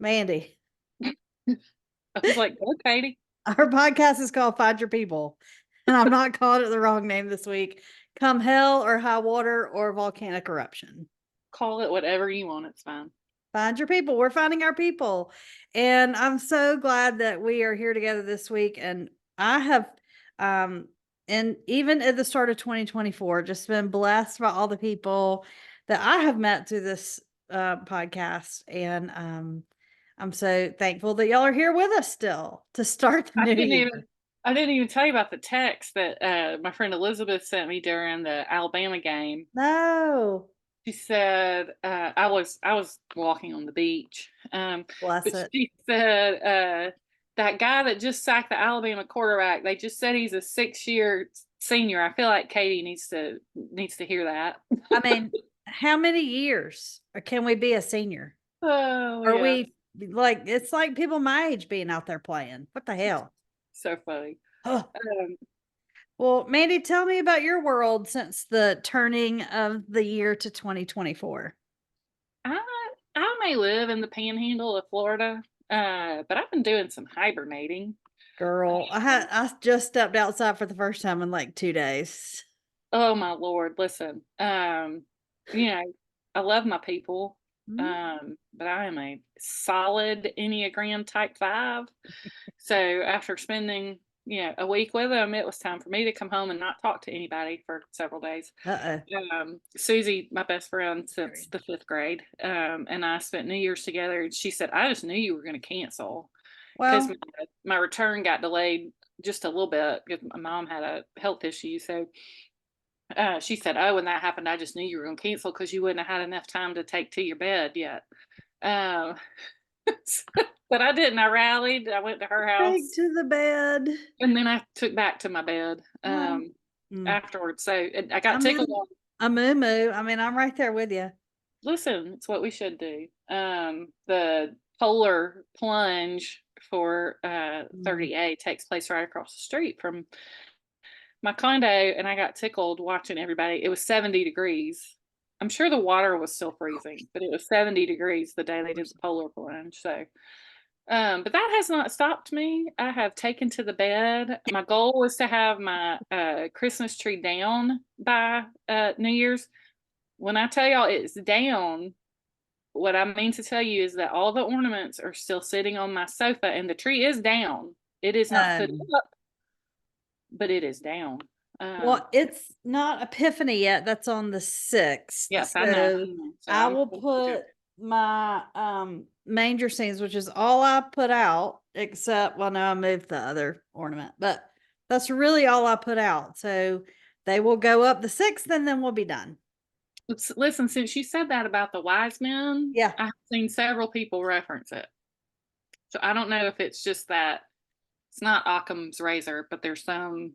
Mandee. I was like, "Go, Katie." Our podcast is called Find Your People, and I'm not calling it the wrong name this week. Come hell or high water or volcanic eruption. Call it whatever you want. It's fine. Find your people. We're finding our people. And I'm so glad that we are here together this week. And I have, and even at the start of 2024, just been blessed by all the people that I have met through this podcast. And I'm so thankful that y'all are here with us still to start the I new didn't year. even I didn't even tell you about the text that my friend Elizabeth sent me during the Alabama game. No, She said I was walking on the beach, bless but it. she said that guy that just sacked the Alabama quarterback. They just said he's a 6-year senior. I feel like Katie needs to hear that. I mean, how many years can we be a senior? Oh Are yeah, we like, it's like people my age being out there playing. What the hell? so funny. Ugh. Um, Well, Mandy, tell me about your world since the turning of the year to 2024. I I may live in the Panhandle of Florida, but I've been doing some hibernating. Girl, I just stepped outside for the first time in like 2 days. Oh my Lord, listen. You know, I love my people, Mm. but I am a solid Enneagram type 5. So after spending, a week with them, it was time for me to come home and not talk to anybody for several days. Uh-oh. Susie, my best friend since the 5th grade, and I spent New Year's together. And she said, I just knew you were going to cancel because Well, my return got delayed just a little bit because my mom had a health issue. So she said, "Oh, when that happened, I just knew you were going to cancel because you wouldn't have had enough time to take to your bed yet." Um, but I didn't. I rallied. I went to her take house, to the bed. and then I took back to my bed Well, mm. afterwards. So I got I'm tickled in on. a moo moo. I mean, I'm right there with you. Listen, it's what we should do. The polar plunge for Mm. 30A takes place right across the street from my condo, and I got tickled watching everybody. It was 70 degrees. I'm sure the water was still freezing, but it was 70 degrees the day they did the polar plunge. So, but that has not stopped me. I have taken to the bed. My goal was to have my Christmas tree down by New Year's. When I tell y'all it's down, what I mean to tell you is that all the ornaments are still sitting on my sofa, and the tree is down. It is not put Um, up, but it is down. Well, it's not Epiphany yet. That's on the 6th. Yes, I know. I So know. So I I'm will joking. put my manger scenes, which is all I put out, except well, no, I moved the other ornament, but that's really all I put out. So they will go up the 6th and then we'll be done. Listen, since you said that about the wise men, Yeah. I've seen several people reference it. So I don't know if it's just that it's not Occam's razor, but there's some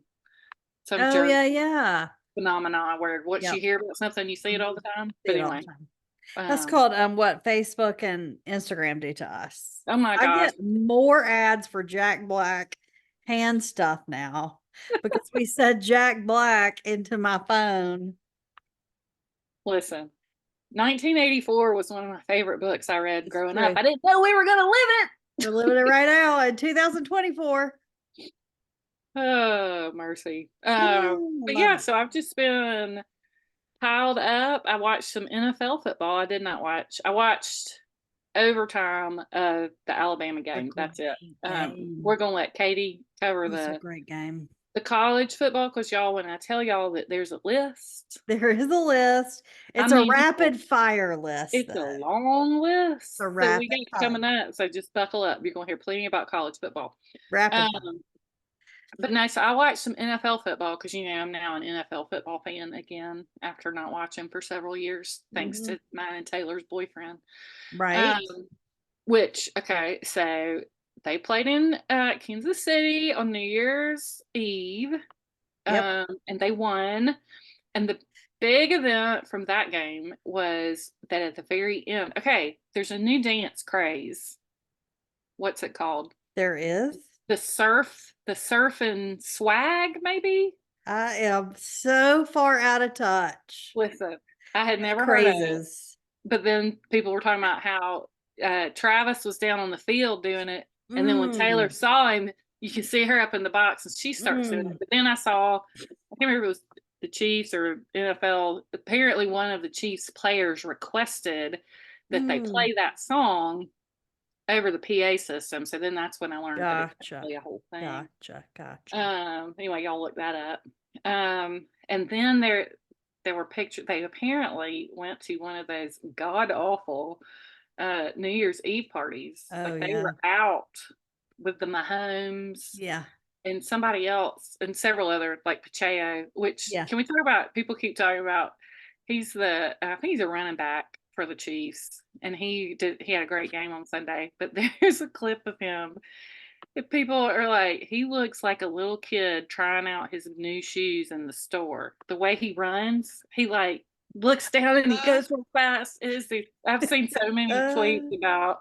Oh jerk yeah, yeah. phenomena where once you Yep. hear about something, you see it all Mhm. the time. See But it all anyway, the time. That's um, called what Facebook and Instagram do to us. oh my I gosh, get more ads for Jack Black hand stuff now because we said Jack Black into my phone. listen, 1984 was one of my favorite books I read It's growing up. true. I didn't know we were going to live We're living it right now in 2024. it. Oh, mercy. I But love yeah, it. so I've just been piled up. I watched some NFL football. I did not watch. I watched overtime of the Alabama A game. That's it. great We're game. gonna let Katie cover It's a the great game. the college football because y'all, when I tell y'all that there's a list, There is a list. I It's a mean, rapid fire list, it's a though. long It's a list that we rapid got fire. coming up. So just buckle up. You're gonna hear plenty about college football. Rapid fire. Um, but no, so I watched some NFL football because I'm now an NFL football fan again after not watching for several years, thanks Mhm. to mine and Taylor's boyfriend. Right. Um, which okay, so they played in Kansas City on New Year's Eve, Yep. and they won. And the big event from that game was that at the very end, okay, there's a new dance craze. What's it called? There is. The surf and swag, maybe? I am so far out of touch Listen, I had with never heard of it. crazes. But then people were talking about how Travis was down on the field doing it, and then when Taylor Mm, saw him, you can see her up in the box, and she starts doing it. mm, But then I can't remember if it was the Chiefs or NFL. Apparently, one of the Chiefs players requested that they mm. play that song over the PA system. So then that's when I learned that it's Gotcha. actually a whole thing. Gotcha. Anyway, y'all look that up. And then there were pictures. They apparently went to one of those god awful New Year's Eve parties. Oh, Like they yeah. were out with the Mahomes Yeah. and somebody else and several other like Pacheco. Which Yeah. can we talk about? People keep talking about. I think he's a running back for the Chiefs, and he had a great game on Sunday. But there's a clip of him. If people are like, he looks like a little kid trying out his new shoes in the store. The way he runs, he like looks down and he goes real fast. I've seen so many tweets about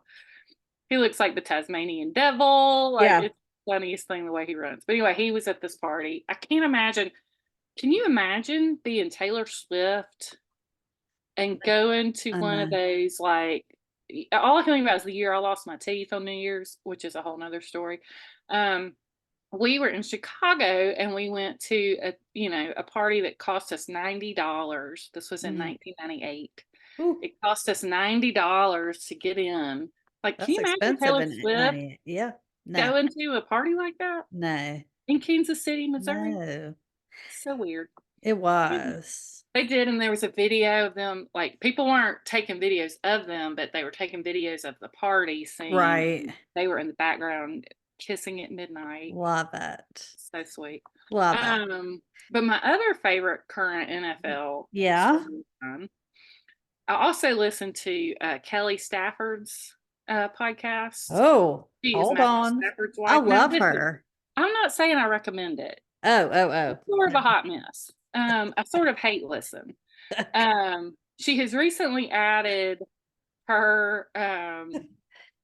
he looks like the Tasmanian devil. Like Yeah. it's the funniest thing the way he runs. But anyway, he was at this party. I can't imagine. Can you imagine being Taylor Swift and going to I one of know. those like all I can think about is the year I lost my teeth on New Year's, which is a whole nother story. Um, we were in Chicago and we went to a party that cost us $90. This was in Mm. 1998. Ooh, It cost us $90 to get in. Like, can that's you imagine expensive Taylor in Swift 98. Yeah. No. going to a party like that No. in Kansas City, Missouri? No. So weird. It was. They did, and there was a video of them. Like people weren't taking videos of them, but they were taking videos of the party scene. Right. They were in the background kissing at midnight. Love it. So sweet. Love it. But my other favorite current NFL Yeah. storyline, I also listen to Kelly Stafford's podcast. Oh, She is hold Matthew on. Stafford's I wife. Now, love listen, her. I'm not saying I recommend it. Oh, oh, It's sort of a hot mess. I sort of hate listen. She has recently added her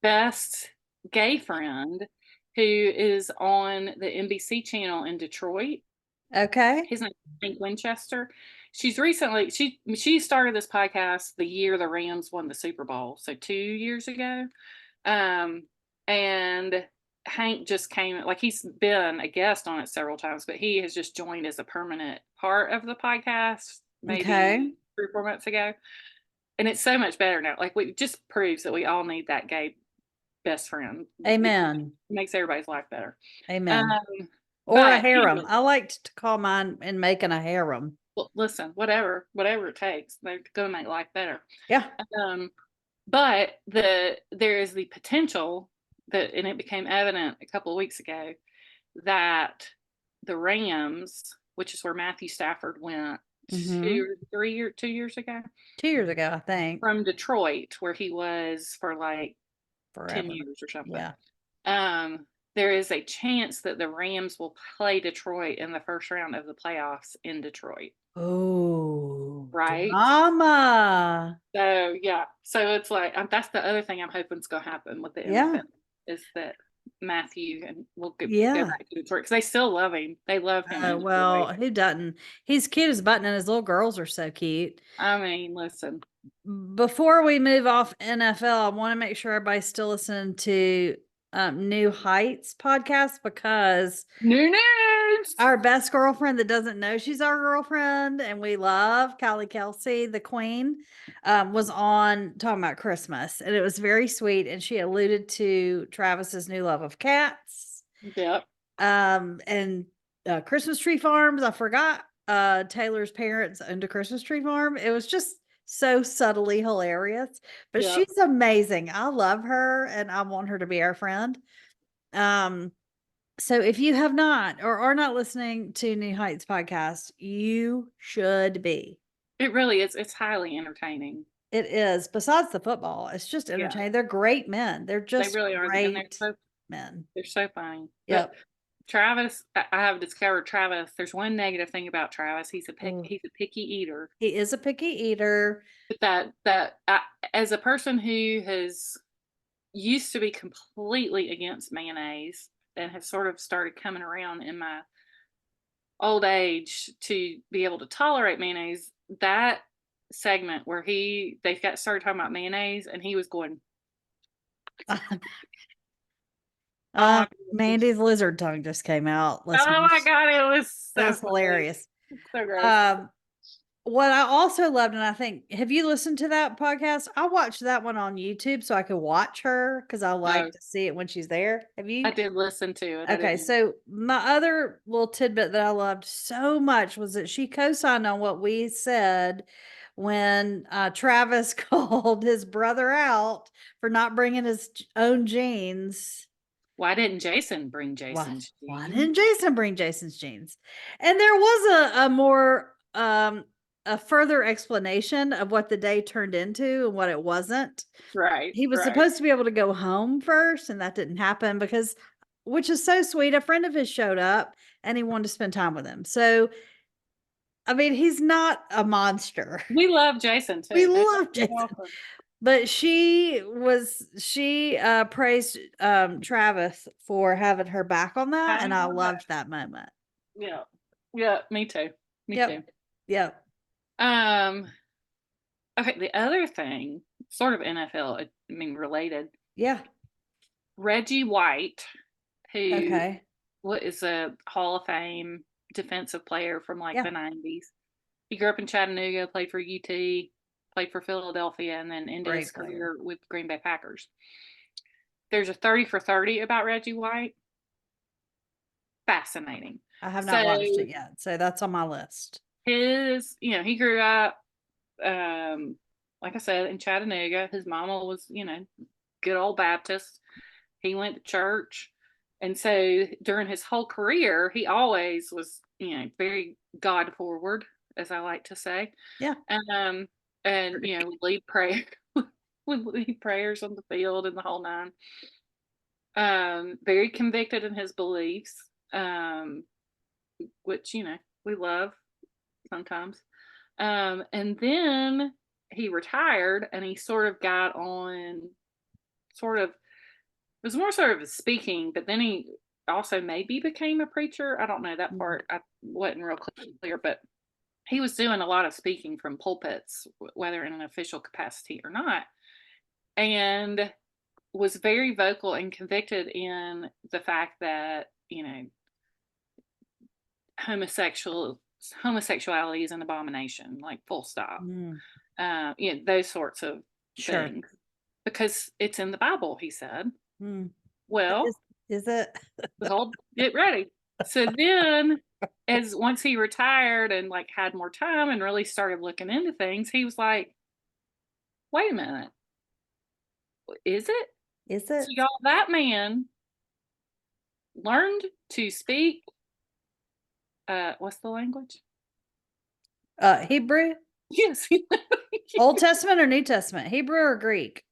best gay friend who is on the NBC channel in Detroit. oh. Okay. His name is Hank Winchester. She started this podcast the year the Rams won the Super Bowl, so 2 years ago. And Hank just came, like he's been a guest on it several times, but he has just joined as a permanent part of the podcast Okay. maybe 3 or 4 months ago. And it's so much better now. Like it just proves that we all need that gay best friend. Amen. It makes everybody's life better. Amen. Or a But harem. anyway, I liked to call mine and making a harem. well, listen, whatever it takes, they're going to make life better. Yeah. But there is the potential that, and it became evident a couple of weeks ago, that the Rams, which is where Matthew Stafford went Mm-hmm. 2 years ago, 2 years ago, I think. from Detroit, where he was for like 10 Forever. years or something. Yeah. There is a chance that the Rams will play Detroit in the first round of the playoffs in Detroit. Oh, Right. drama. So yeah, so it's like that's the other thing I'm hoping is going to happen with the Yeah. NFL is that Matthew and we'll go Yeah. back to Detroit because they still love him. They love him. Oh, In well, Detroit. who doesn't? He's cute as a button, and his little girls are so cute. I mean, listen. Before we move off NFL, I want to make sure everybody's still listening to New Heights podcast because New news. our best girlfriend that doesn't know she's our girlfriend and we love Callie Kelsey, the queen, was on talking about Christmas, and it was very sweet. And she alluded to Travis's new love of cats. Yep. And Christmas tree farms. I forgot Taylor's parents owned a Christmas tree farm. It was just so subtly hilarious, but Yep. she's amazing. I love her and I want her to be our friend. So if you have not or are not listening to New Heights podcast, you should be. It really is. It's highly entertaining. It is. Besides the football, it's just entertaining. They're great men. They're just they really are, and great men. They're so funny. Yep. But Travis, I have discovered Travis. There's one negative thing about Travis. He's a picky eater. He is a picky eater. But as a person who has used to be completely against mayonnaise and have sort of started coming around in my old age to be able to tolerate mayonnaise, that segment where they started talking about mayonnaise and he was going, Oh, my goodness. Mandy's lizard tongue just came out. Oh my Listeners, God, it was it so was funny. hilarious. So gross. Um, what I also loved, and I think, have you listened to that podcast? I watched that one on YouTube so I could watch her because I like No, to see it when she's there. Have I you? did listen to it. I Okay, didn't. so my other little tidbit that I loved so much was that she co-signed on what we said when Travis called his brother out for not bringing his own jeans. Why didn't Jason bring Why, Jason's why jeans? didn't Jason bring Jason's jeans? And there was a more a further explanation of what the day turned into and what it wasn't. Right, He was right. supposed to be able to go home first, and that didn't happen because, which is so sweet, a friend of his showed up and he wanted to spend time with him. So, I mean, he's not a monster. We love Jason We too. love He's Jason. awesome. But she praised Travis for having her back on that, and Having I her back. loved that moment. Yeah. Yeah, me too. Me too. Yep. Yep. Um, okay, the other thing, sort of NFL, I mean related, Yeah. Reggie White, who Okay. what is a Hall of Fame defensive player from like Yeah. the 90s. He grew up in Chattanooga, played for UT, played for Philadelphia, and then ended his Great player. career with Green Bay Packers. There's a 30 for 30 about Reggie White. Fascinating. I have not So watched it yet, so that's on my list. he grew up, like I said, in Chattanooga. His mama was, good old Baptist. He went to church. And so during his whole career, he always was, very God forward, as I like to say. Yeah. And would lead prayer, would lead prayers on the field and the whole nine. Very convicted in his beliefs, which we love sometimes. And then he retired, and he sort of got on, it was more sort of speaking, but then he also maybe became a preacher. I don't know that part. I wasn't real clear, but he was doing a lot of speaking from pulpits, whether in an official capacity or not, and was very vocal and convicted in the fact that homosexuality is an abomination, like full stop. Mm. Those sorts of Sure. things, because it's in the Bible, he said. Mm. Well, Is it? get ready. So then, as once he retired and like had more time and really started looking into things, he was like, "Wait a minute, is it?" Is So it? y'all, that man learned to speak. What's the language? Hebrew? Yes, Old Testament or New Testament? Hebrew or Greek?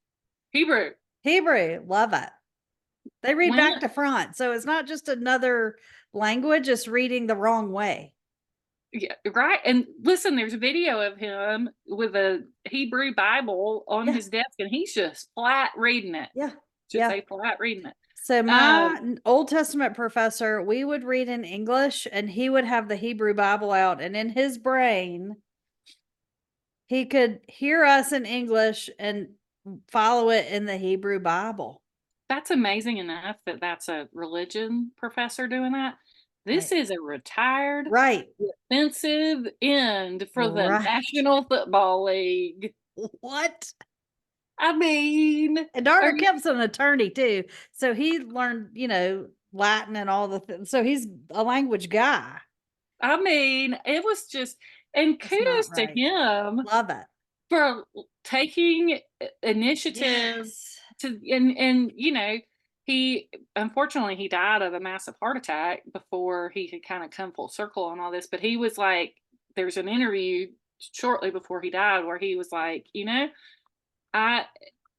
Hebrew. Hebrew. Love it. They read When back to front. So it's not just another language, it's reading the wrong way. Yeah, right. And listen, there's a video of him with a Hebrew Bible on Yeah. his desk, and he's just flat reading it. Yeah. Should Yeah. say flat reading it. So my Old Testament professor, we would read in English and he would have the Hebrew Bible out, and in his brain he could hear us in English and follow it in the Hebrew Bible. That's amazing enough that that's a religion professor doing that. This Right. is a retired Right. defensive end for the Right. National Football League. What? I mean, And Dr. Kemp's an attorney too. So he learned, Latin and all the things. So he's a language guy. I mean, it was just, and That's not kudos to right. him Love it. for taking initiative Yes. to, and he unfortunately he died of a massive heart attack before he could kind of come full circle on all this. But he was like, there's an interview shortly before he died where he was like, I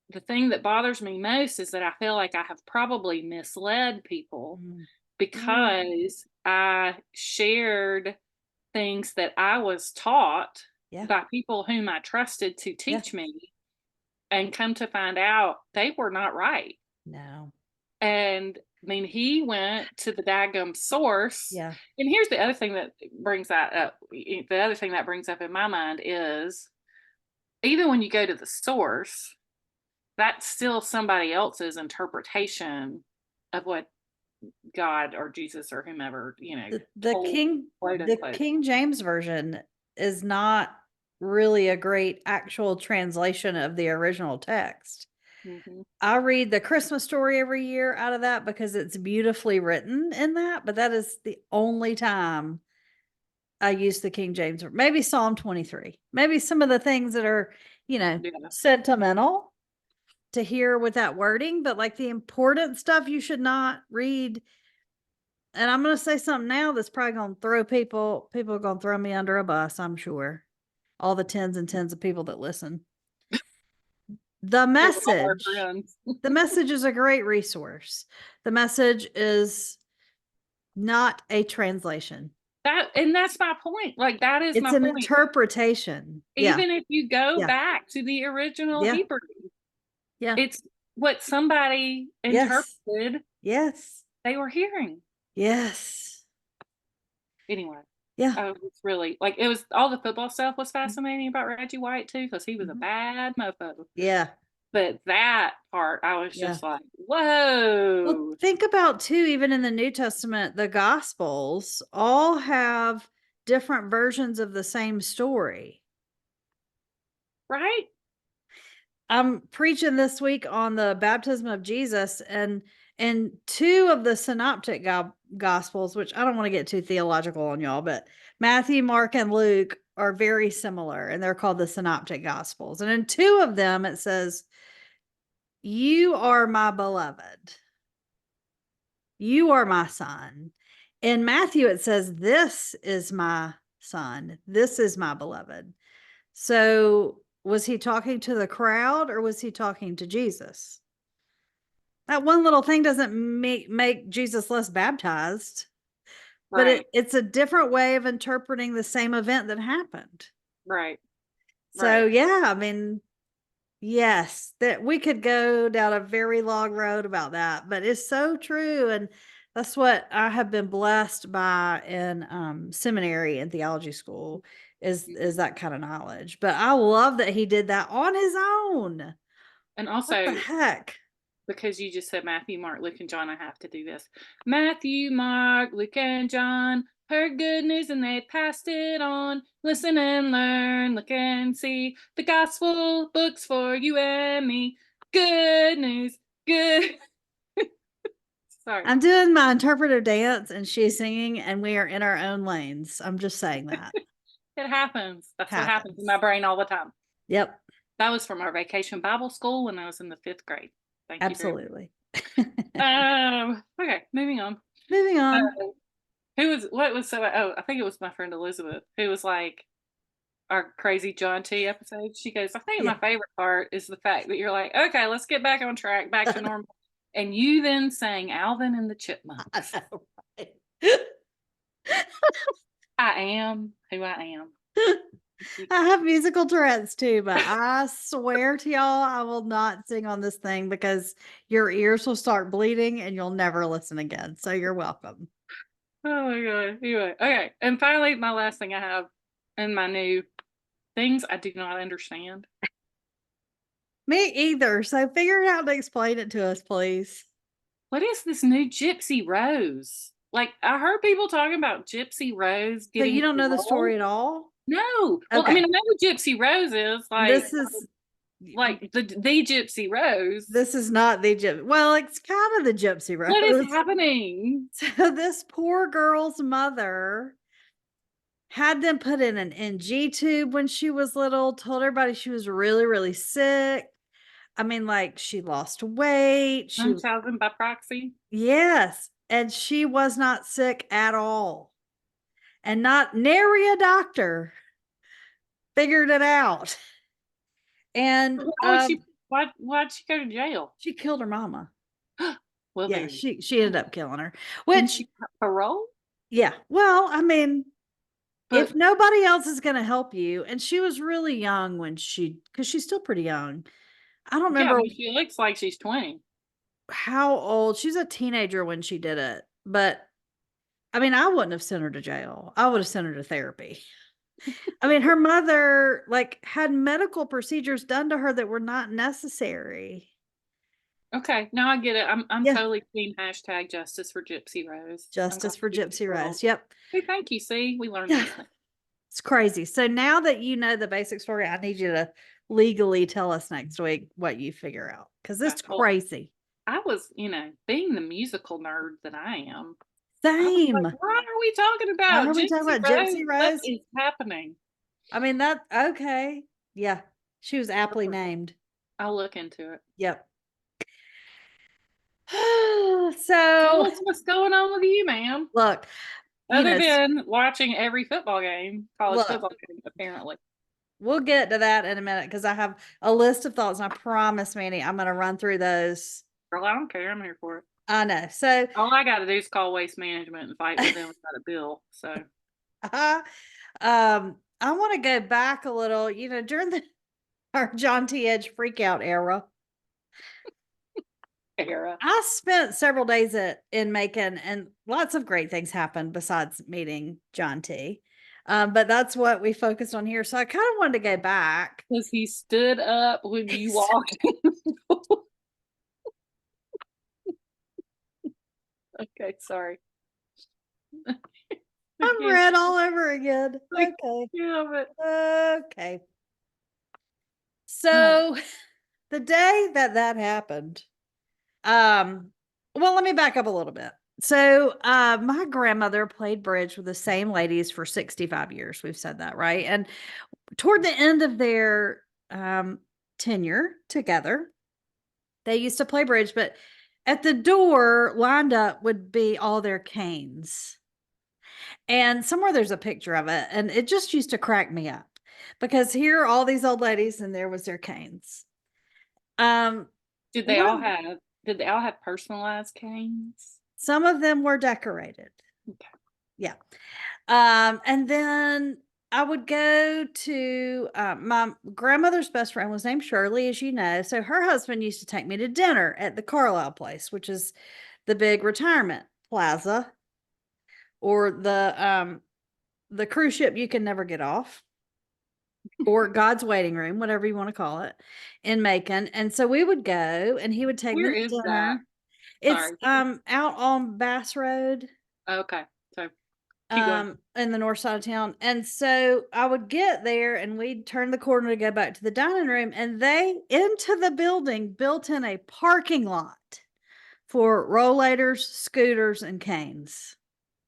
the thing that bothers me most is that I feel like I have probably misled people Mm. because I shared things that I was taught Yeah. by people whom I trusted to Yeah. teach me, and come to find out they were not right. No. And I mean, he went to the daggum source. Yeah. And here's the other thing that brings that up. The other thing that brings up in my mind is even when you go to the source, that's still somebody else's interpretation of what God or Jesus or whomever, The told, King quote the unquote. King James version is not really a great actual translation of the original text. Mhm. I read the Christmas story every year out of that because it's beautifully written in that, but that is the only time I use the King James. Maybe Psalm 23. Maybe some of the things that are, Yeah. sentimental to hear with that wording, but like the important stuff you should not read. And I'm going to say something now that's probably going to throw people are going to throw me under a bus, I'm sure. All the tens and tens of people that listen. The All our message, friends. the message is a great resource. The message is not a translation. That's my point. Like, that is It's my an point. interpretation. Yeah. Even if you go Yeah. back to the original Yeah. Hebrew, Yeah. it's what somebody Yes. interpreted Yes. they were hearing. Yes. Anyway, Yeah. I was really like, it was all the football stuff was fascinating about Reggie White too, because he was a Mhm. bad mofo. Yeah. But that part, I was Yeah. just like, Well, whoa, think about too, even in the New Testament, the Gospels all have different versions of the same story. right? I'm preaching this week on the baptism of Jesus, and two of the synoptic gospels, which I don't want to get too theological on y'all, but Matthew, Mark, and Luke are very similar, and they're called the synoptic gospels. And in two of them, it says, "You are my beloved. You are my son." In Matthew, it says, "This is my son. This is my beloved." So, was he talking to the crowd or was he talking to Jesus? That one little thing doesn't make Jesus less baptized, but Right, it's a different way of interpreting the same event that happened. right, So, right. yeah, I mean, yes, that we could go down a very long road about that, but it's so true. And that's what I have been blessed by in seminary and theology school is that kind of knowledge. But I love that he did that on his own. And What the also, heck? because you just said Matthew, Mark, Luke, and John, I have to do this. Matthew, Mark, Luke, and John heard good news and they passed it on. Listen and learn, look and see. The gospel books for you and me. Good news, good. Sorry. I'm doing my interpretive dance and she's singing and we are in our own lanes. I'm just saying that It happens. That's what happens in happens. my brain all the time. Yep, That was from our vacation Bible school when I was in the 5th grade. Thank you very absolutely. much. Okay, moving on. Moving on. What was so, I think it was my friend Elizabeth, who was like, our crazy John T episode. She goes, I think Yeah. my favorite part is the fact that you're like, okay, let's get back on track, back to normal. And you then sang Alvin and the I Chipmunks. know, right? I am who I am. I have musical Tourette's too, but I swear to y'all, I will not sing on this thing because your ears will start bleeding and you'll never listen again. So you're welcome. Oh my god. Anyway, okay. And finally, my last thing I have in my new things I do not understand. Me either. So figure it out and explain it to us, please. What is this new Gypsy Rose? Like, I heard people talking about Gypsy Rose So you getting don't know the story parole. at all? No. Well, I Okay. mean, I know who Gypsy Rose is, This is like the Gypsy Rose. this is not the gypsy. Well, it's kind of the Gypsy What is Rose. happening? So this poor girl's mother had them put in an NG tube when she was little, told everybody she was really, really sick. I mean, like she lost weight. She was, Munchausen by proxy. yes. And she was not sick at all. And not nary a doctor figured it out. And Why was she? Why'd she go to jail? she killed her mama. Well, Yeah, there you she ended up killing her. go. And Which, she got parole. yeah, well, I mean, if But nobody else is going to help you, and she was really young when because she's still pretty young. I don't yeah, I remember mean, she looks like she's 20. how old. She's a teenager when she did it, but I mean, I wouldn't have sent her to jail. I would have sent her to therapy. I mean, her mother like had medical procedures done to her that were not necessary. Okay, now I get it. I'm Yeah. totally clean hashtag justice for Gypsy Rose. I'm glad Justice for she gets Gypsy girl. Rose. Yep. Hey, thank you. See, we learned Yeah. something. It's crazy. So now that you know the basic story, I need you to legally tell us next week what you figure out because it's Well, crazy. I was, being the musical nerd that I am, I was like, Same. what are we talking Why about? are we talking Gypsy about Rose? Gypsy What Rose? is happening? I mean, that okay. Yeah. She was aptly named. I'll look into it. Yep. Tell So us what's going on with you, ma'am. look, you Other know, than watching every football game, college look, football game, apparently. we'll get to that in a minute because I have a list of thoughts and I promise, Manny, I'm going to run through those. Girl, I don't care. I'm here for it. I know. So, All I got to do is call Waste Management and fight with them about a bill. So, I want to go back a little, during our John T. Edge freakout era. era. I spent several days in Macon and lots of great things happened besides meeting John T. But that's what we focused on here. So I kind of wanted to go back. Because he stood up when you walked in. Okay, sorry. I'm red all over again. Okay. Yeah, Okay. So the day that happened, well, let me back up a little bit. So my grandmother played bridge with the same ladies for 65 years. We've said that, right? And toward the end of their tenure together, they used to play bridge, but at the door lined up would be all their canes. And somewhere there's a picture of it, and it just used to crack me up because here are all these old ladies, and there was their canes. Um, did they all one, have personalized canes? some of them were decorated. Okay. Yeah. And then I would go to my grandmother's best friend was named Shirley, as you know. So her husband used to take me to dinner at the Carlisle place, which is the big retirement plaza or the cruise ship you can never get off or God's waiting room, whatever you want to call it, in Macon. And so we would go and he would take Where me to is that? dinner. It's Sorry. out on Bass Road, Okay. So keep going. in the north side of town. And so I would get there and we'd turn the corner to go back to the dining room, and they into the building built in a parking lot for rollators, scooters, and canes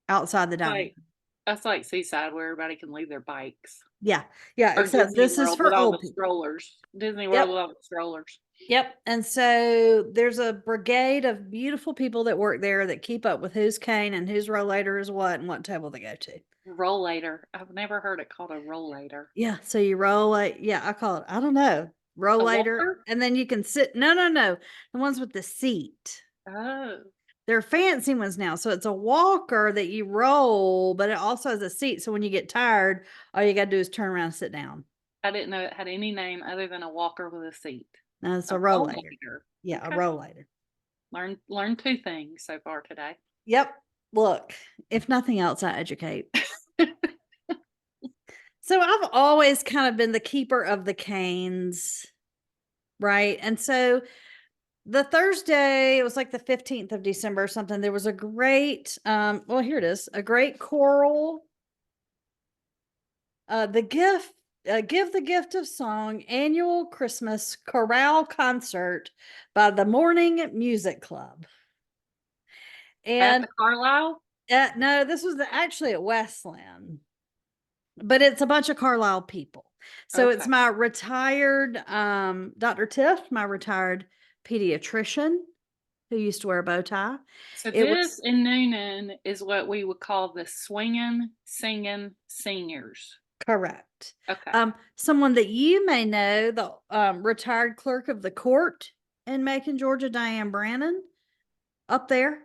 outside the dining Like room. that's like Seaside where everybody can leave their bikes. Yeah. Yeah. Or Except Disney this is World with for all old the people. strollers. Disney World Yep. with all the strollers. Yep. And so there's a brigade of beautiful people that work there that keep up with whose cane and whose rollator is what and what table they go to. Rollator. I've never heard it called a rollator. Yeah. So you roll it. Yeah. I call it, I don't know, A rollator. walker? And then you can sit. No, no, no. The ones with the seat. Oh. They're fancy ones now. So it's a walker that you roll, but it also has a seat. So when you get tired, all you got to do is turn around and sit down. I didn't know it had any name other than a walker with a seat. No, it's a A rollator. rollator. Yeah. Okay. A rollator. Learn two things so far today. Yep. Look, if nothing else, I educate. So I've always kind of been the keeper of the canes, right? And so the Thursday, it was like the 15th of December or something, there was a great, well, here it is, a great choral, the gift, Give the Gift of Song annual Christmas chorale concert by the Morning Music Club. At the And Carlisle? no, this was actually at Westland, but it's a bunch of Carlisle people. So it's Okay. my retired Dr. Tiff, my retired pediatrician who used to wear a bow tie. So It this was in Noonan is what we would call the swinging, singing seniors. correct. Okay. Someone that you may know, the retired clerk of the court in Macon, Georgia, Diane Brannon, up there.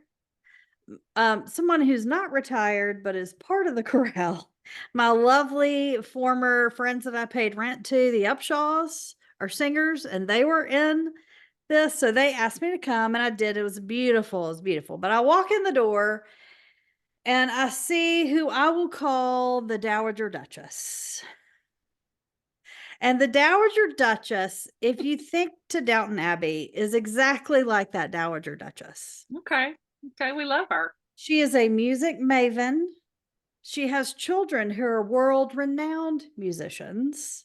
Someone who's not retired but is part of the chorale. My lovely former friends that I paid rent to, the Upshaws, are singers, and they were in this. So they asked me to come, and I did. It was beautiful. It was beautiful. But I walk in the door, and I see who I will call the Dowager Duchess. And the Dowager Duchess, if you think to Downton Abbey, is exactly like that Dowager Duchess. Okay. Okay. We love her. She is a music maven. She has children who are world renowned musicians.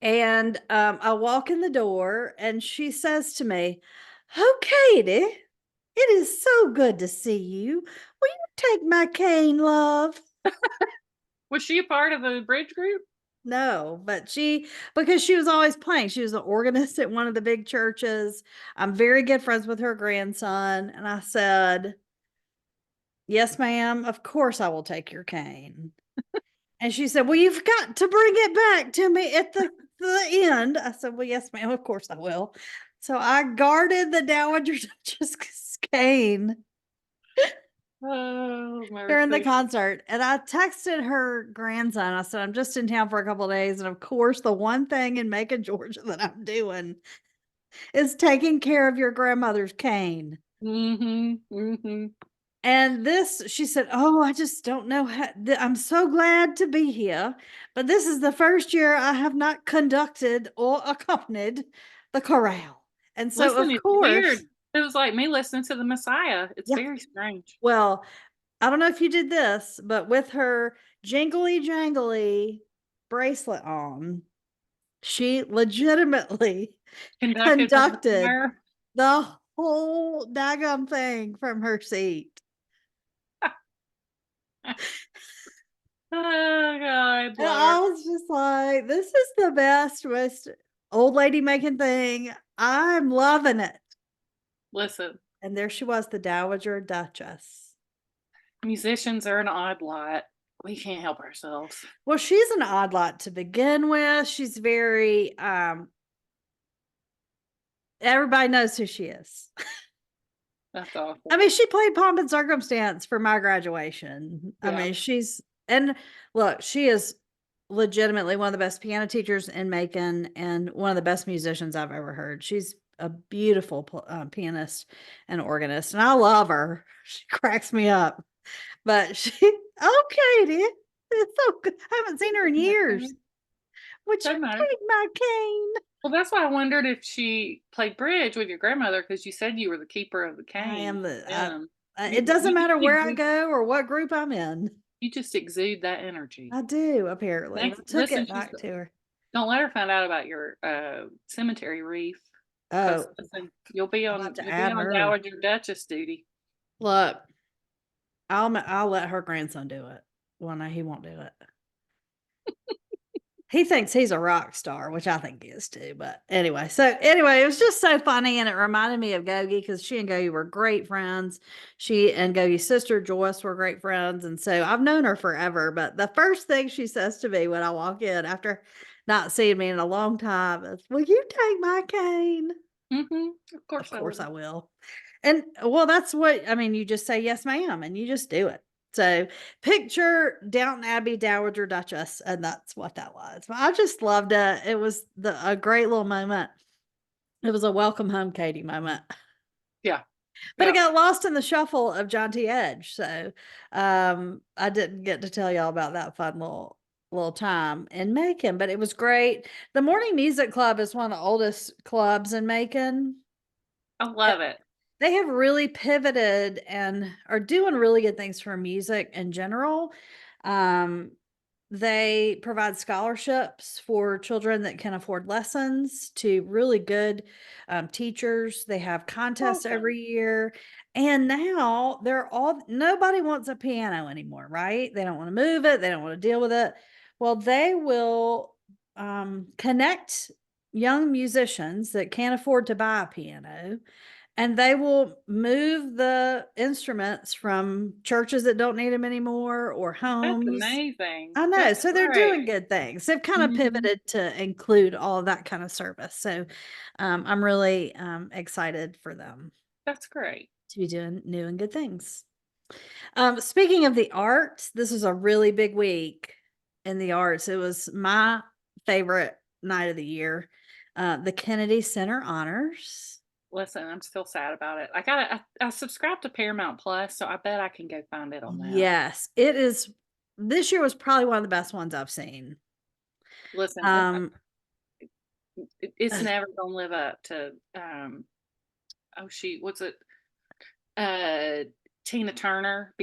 And I walk in the door and she says to me, "Oh, Katie, it is so good to see you. Will you take my cane, love?" Was she a part of the bridge group? No, but because she was always playing. She was an organist at one of the big churches. I'm very good friends with her grandson. And I said, "Yes, ma'am. Of course I will take your cane." And she said, "Well, you've got to bring it back to me at the end." I said, "Well, yes, ma'am. Of course I will." So I guarded the Dowager Duchess cane Oh, during the mercy. concert. And I texted her grandson. I said, "I'm just in town for a couple of days. And of course, the one thing in Macon, Georgia that I'm doing is taking care of your grandmother's cane." Mm-hmm. Mm-hmm. And she said, "Oh, I just don't know how. I'm so glad to be here, but this is the first year I have not conducted or accompanied the chorale." And so, Listen, of it's course, weird. It was like me listening to the Messiah. It's yeah. very strange. Well, I don't know if you did this, but with her jingly jangly bracelet on, she legitimately Conducted from the conducted choir. the whole daggum thing from her seat. Oh God, And love her. I was just like, "This is the best, most old lady making thing. I'm loving it." Listen, And there she was, the Dowager Duchess. musicians are an odd lot. We can't help ourselves. Well, she's an odd lot to begin with. She's very everybody knows who she is. That's I awful. mean, she played Pomp and Circumstance for my graduation. I Yeah. mean, and look, she is legitimately one of the best piano teachers in Macon and one of the best musicians I've ever heard. She's a beautiful pianist and organist, and I love her. She cracks me up. But oh, Katie, it's so good. I haven't seen her in years. Okay. "Would you Doesn't matter. take my cane?" Well, that's why I wondered if she played bridge with your grandmother because you said you were the keeper of the I cane. am the. It You doesn't you just matter where I exude, go or what group I'm in. you just exude that energy. I do, apparently. I Next, took listen, it back to her. don't let her find out about your cemetery wreath because Oh, listen, I'll have to you'll be add on her. Dowager Duchess duty. Look, I'll let her grandson do it. Well, no, he won't do it. He thinks he's a rock star, which I think he is too. But anyway, it was just so funny, and it reminded me of Gogi because she and Gogi were great friends. She and Gogi's sister Joyce were great friends, and so I've known her forever. But the first thing she says to me when I walk in after not seeing me in a long time is, "Will you take my cane?" Mm-hmm. Of Of course I course I will. will. And well, that's what I mean. You just say yes, ma'am, and you just do it. So picture Downton Abbey Dowager Duchess, and that's what that was. But I just loved it. It was a great little moment. It was a welcome home Katie moment. Yeah. But it Yeah. got lost in the shuffle of John T. Edge. So I didn't get to tell y'all about that fun little time in Macon, but it was great. The Morning Music Club is one of the oldest clubs in Macon. I love it. They have really pivoted and are doing really good things for music in general. Um, they provide scholarships for children that can afford lessons to really good teachers. They have contests Awesome. every year. And now nobody wants a piano anymore, right? They don't want to move it, they don't want to deal with it. Well, they will connect young musicians that can't afford to buy a piano, and they will move the instruments from churches that don't need them anymore or That's homes. amazing. I know. That's So they're doing great. good things. They've kind of Mhm. pivoted to include all of that kind of service. So I'm really excited for them That's great. to be doing new and good things. Speaking of the arts, this is a really big week in the arts. It was my favorite night of the year. The Kennedy Center Honors. Listen, I'm still sad about it. I subscribed to Paramount Plus, so I bet I can go find it on that. Yes, it is. This year was probably one of the best ones I've seen. Listen, Um, it's never gonna live up to, oh shoot, what's it? Uh, Tina Turner, uh,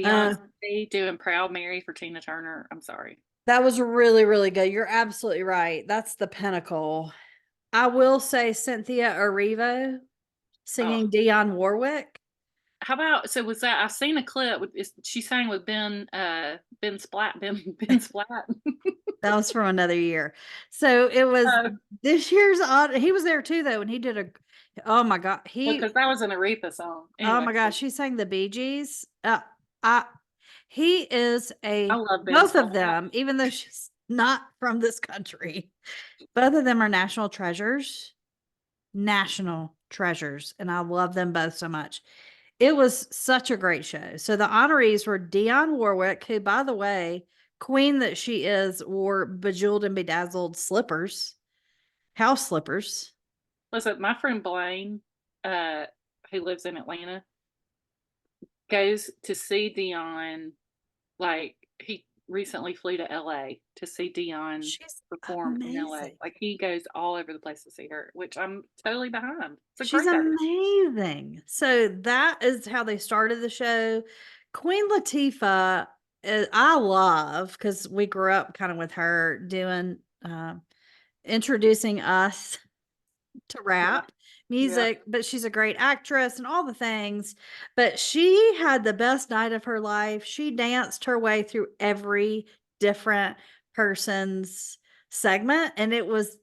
Beyonce doing "Proud Mary" for Tina Turner. I'm sorry. that was really, really good. You're absolutely right. That's the pinnacle. I will say Cynthia Erivo Oh, singing Dionne Warwick. how about, so was that, I've seen a clip with, she sang with Ben Splat, Ben Splat. That was from another year. So it was Oh, this year's odd. He was there too, though, and he did oh my God. because that was an Aretha song. Oh Anyway, my gosh, he sang the Bee Gees. I, he is I a, love Ben both Splat. of them, even though she's not from this country, both of them are national treasures, national treasures. And I love them both so much. It was such a great show. So the honorees were Dionne Warwick, who, by the way, queen that she is, wore bejeweled and bedazzled slippers, house slippers. Listen, my friend Blaine, uh, who lives in Atlanta, goes to see Dion. Like, he recently flew to LA to see Dion She's perform in LA. amazing. Like, he goes all over the place to see her, which I'm totally behind. It's a She's great idea. amazing. So that is how they started the show. Queen Latifah, I love because we grew up kind of with her doing, introducing us to Yeah, rap yeah. music, but she's a great actress and all the things. But she had the best night of her life. She danced her way through every different person's segment, and it was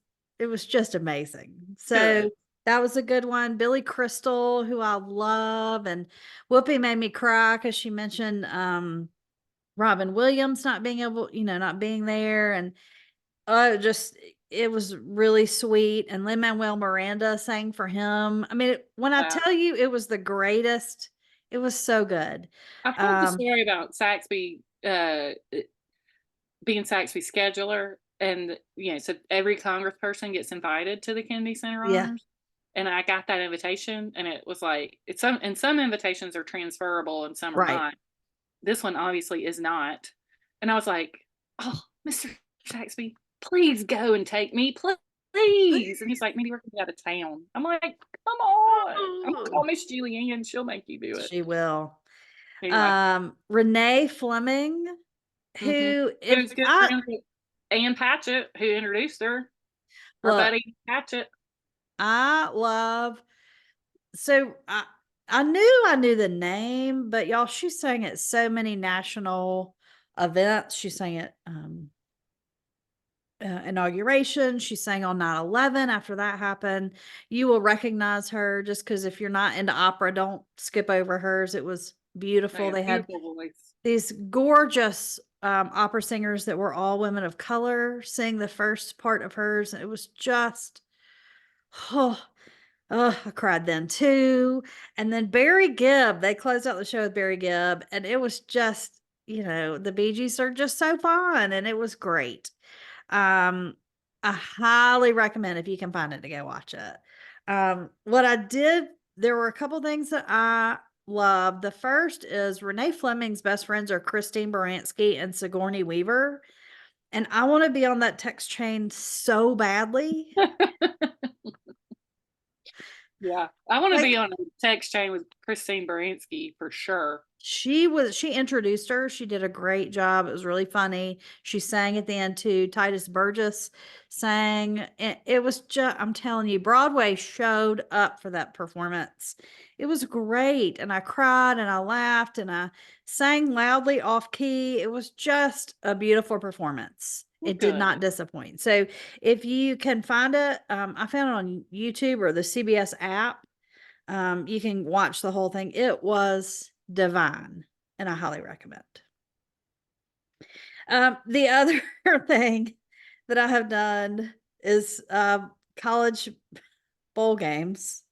just amazing. So Good. that was a good one. Billy Crystal, who I love, and Whoopi made me cry because she mentioned Robin Williams not being able, not being there, and just it was really sweet, and Lin-Manuel Miranda sang for him. I mean, when I Wow. tell you it was the greatest, it was so good. I've heard the Um, story about Saxby, being Saxby's scheduler, and, so every congressperson gets invited to the Kennedy Center yeah, Honors. And I got that invitation, and it was like, some invitations are transferable and some are right. not. This one obviously is not. And I was like, "Oh, Mr. Saxby, please go and take me, please." And he's like, "Maybe we're gonna be out of town." I'm like, "Come on." I'm gonna call Miss Julianne, she'll make you do it. She will. Anyway. Renee Fleming, Mhm. who if Who's good I friends with Ann Patchett, who introduced her, our look, buddy Patchett. I love so I knew the name, but y'all, she sang at so many national events. She sang at inauguration. She sang on 9/11 after that happened. You will recognize her just because if you're not into opera, don't skip over hers. It was Oh, beautiful. yeah, They had beautiful voice. these gorgeous opera singers that were all women of color sing the first part of hers. It was just, oh, I cried then too. And then Barry Gibb, they closed out the show with Barry Gibb, and it was just, the Bee Gees are just so fun, and it was great. Um, I highly recommend if you can find it to go watch it. What I did, there were a couple things that I love. The first is Renee Fleming's best friends are Christine Baranski and Sigourney Weaver. And I want to be on that text chain so badly. Yeah, I wanna be Like on a text chain with Christine Baranski for sure. she introduced her. She did a great job. It was really funny. She sang at the end too. Titus Burgess sang. It was just, I'm telling you, Broadway showed up for that performance. It was great. And I cried and I laughed and I sang loudly off key. It was just a beautiful performance. Well, It did good. not disappoint. So if you can find it, I found it on YouTube or the CBS app. You can watch the whole thing. It was divine, and I highly recommend. The other thing that I have done is college bowl games.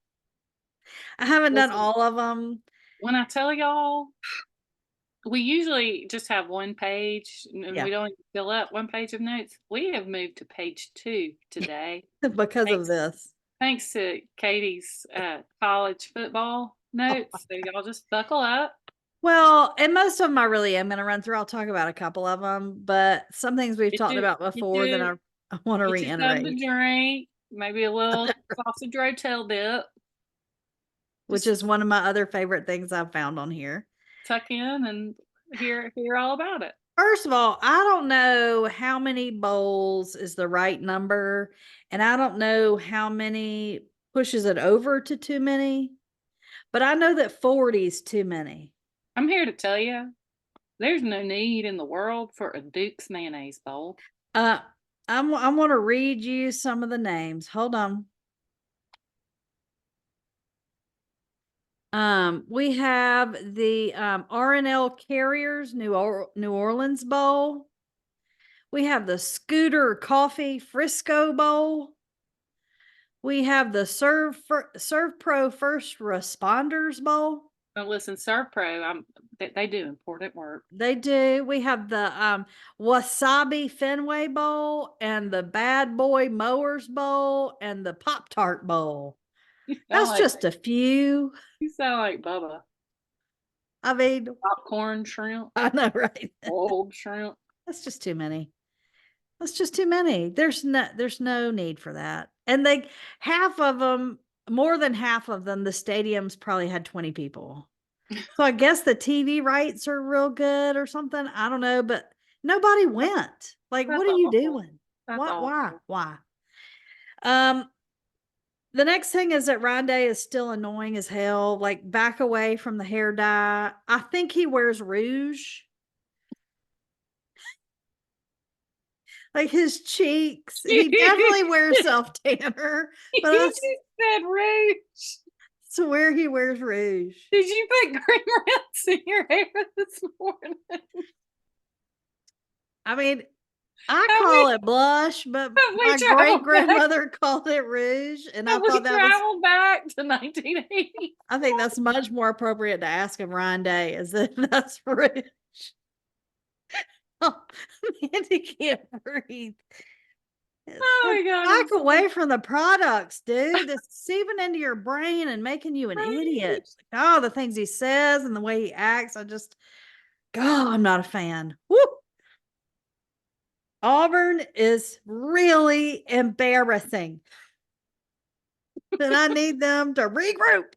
I haven't done Listen, all of them. when I tell y'all, we usually just have one page and Yeah, we don't even fill up one page of notes. We have moved to page 2 today. because of Thanks this. thanks to Katie's college football notes. So y'all just buckle up. Well, and most of them I really am going to run through. I'll talk about a couple of them, but some things we've talked about Get before that you I want to get you something reiterate, to drink, maybe a little sausage rotel dip. which Just is one of my other favorite things I've found on here. tuck in and hear all about it. First of all, I don't know how many bowls is the right number, and I don't know how many pushes it over to too many, but I know that 40 is too many. I'm here to tell you, there's no need in the world for a Duke's mayonnaise bowl. I want to read you some of the names. Hold on. We have the R&L Carriers New Orleans Bowl. We have the Scooter Coffee Frisco Bowl. We have the Serve Pro First Responders Bowl. But listen, ServPro, they do important work. They do. We have the Wasabi Fenway Bowl and the Bad Boy Mowers Bowl and the Pop Tart Bowl. That's just a few. You sound like Bubba. I mean, Popcorn shrimp. I know, right? Old shrimp. That's just too many. That's just too many. There's no need for that. And half of them, more than half of them, the stadiums probably had 20 people. So I guess the TV rights are real good or something. I don't know, but nobody went. Like, That's what are you awful. doing? That's Why? awful. Why? The next thing is that Rondé is still annoying as hell. Like, back away from the hair dye. I think he wears rouge. Like his cheeks. He definitely wears self tanner. But You just said rouge. Swear he wears rouge. Did you put green rinse in your hair this morning? I mean, I call it blush, but my great grandmother called it rouge, and I thought that traveled back to 1980. I think that's much more appropriate to ask of Rondé, is that that's rouge. Oh, Mandee can't breathe. Oh my God. Back away from the products, dude. That's seeping into your brain and making you an idiot. Oh, the things he says and the way he acts. God, I'm not a fan. Woo! Auburn is really embarrassing. And I need them to regroup.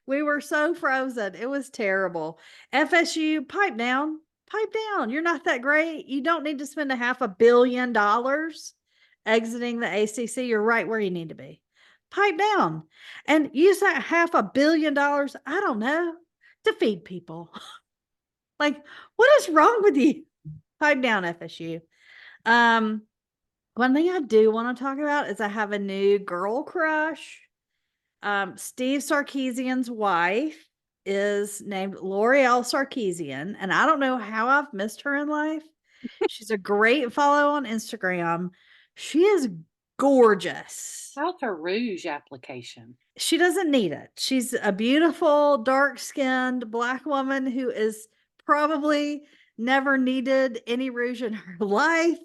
We were so frozen. It was terrible. FSU, pipe down. Pipe down. You're not that great. You don't need to spend $500 million exiting the ACC. You're right where you need to be. Pipe down and use that $500 million, I don't know, to feed people. Like, what is wrong with you? Pipe down, FSU. One thing I do want to talk about is I have a new girl crush. Steve Sarkeesian's wife is named L'Oreal Sarkeesian, and I don't know how I've missed her in life. She's a great follow on Instagram. She is gorgeous. How's her rouge application? She doesn't need it. She's a beautiful, dark-skinned Black woman who is probably never needed any rouge in her life.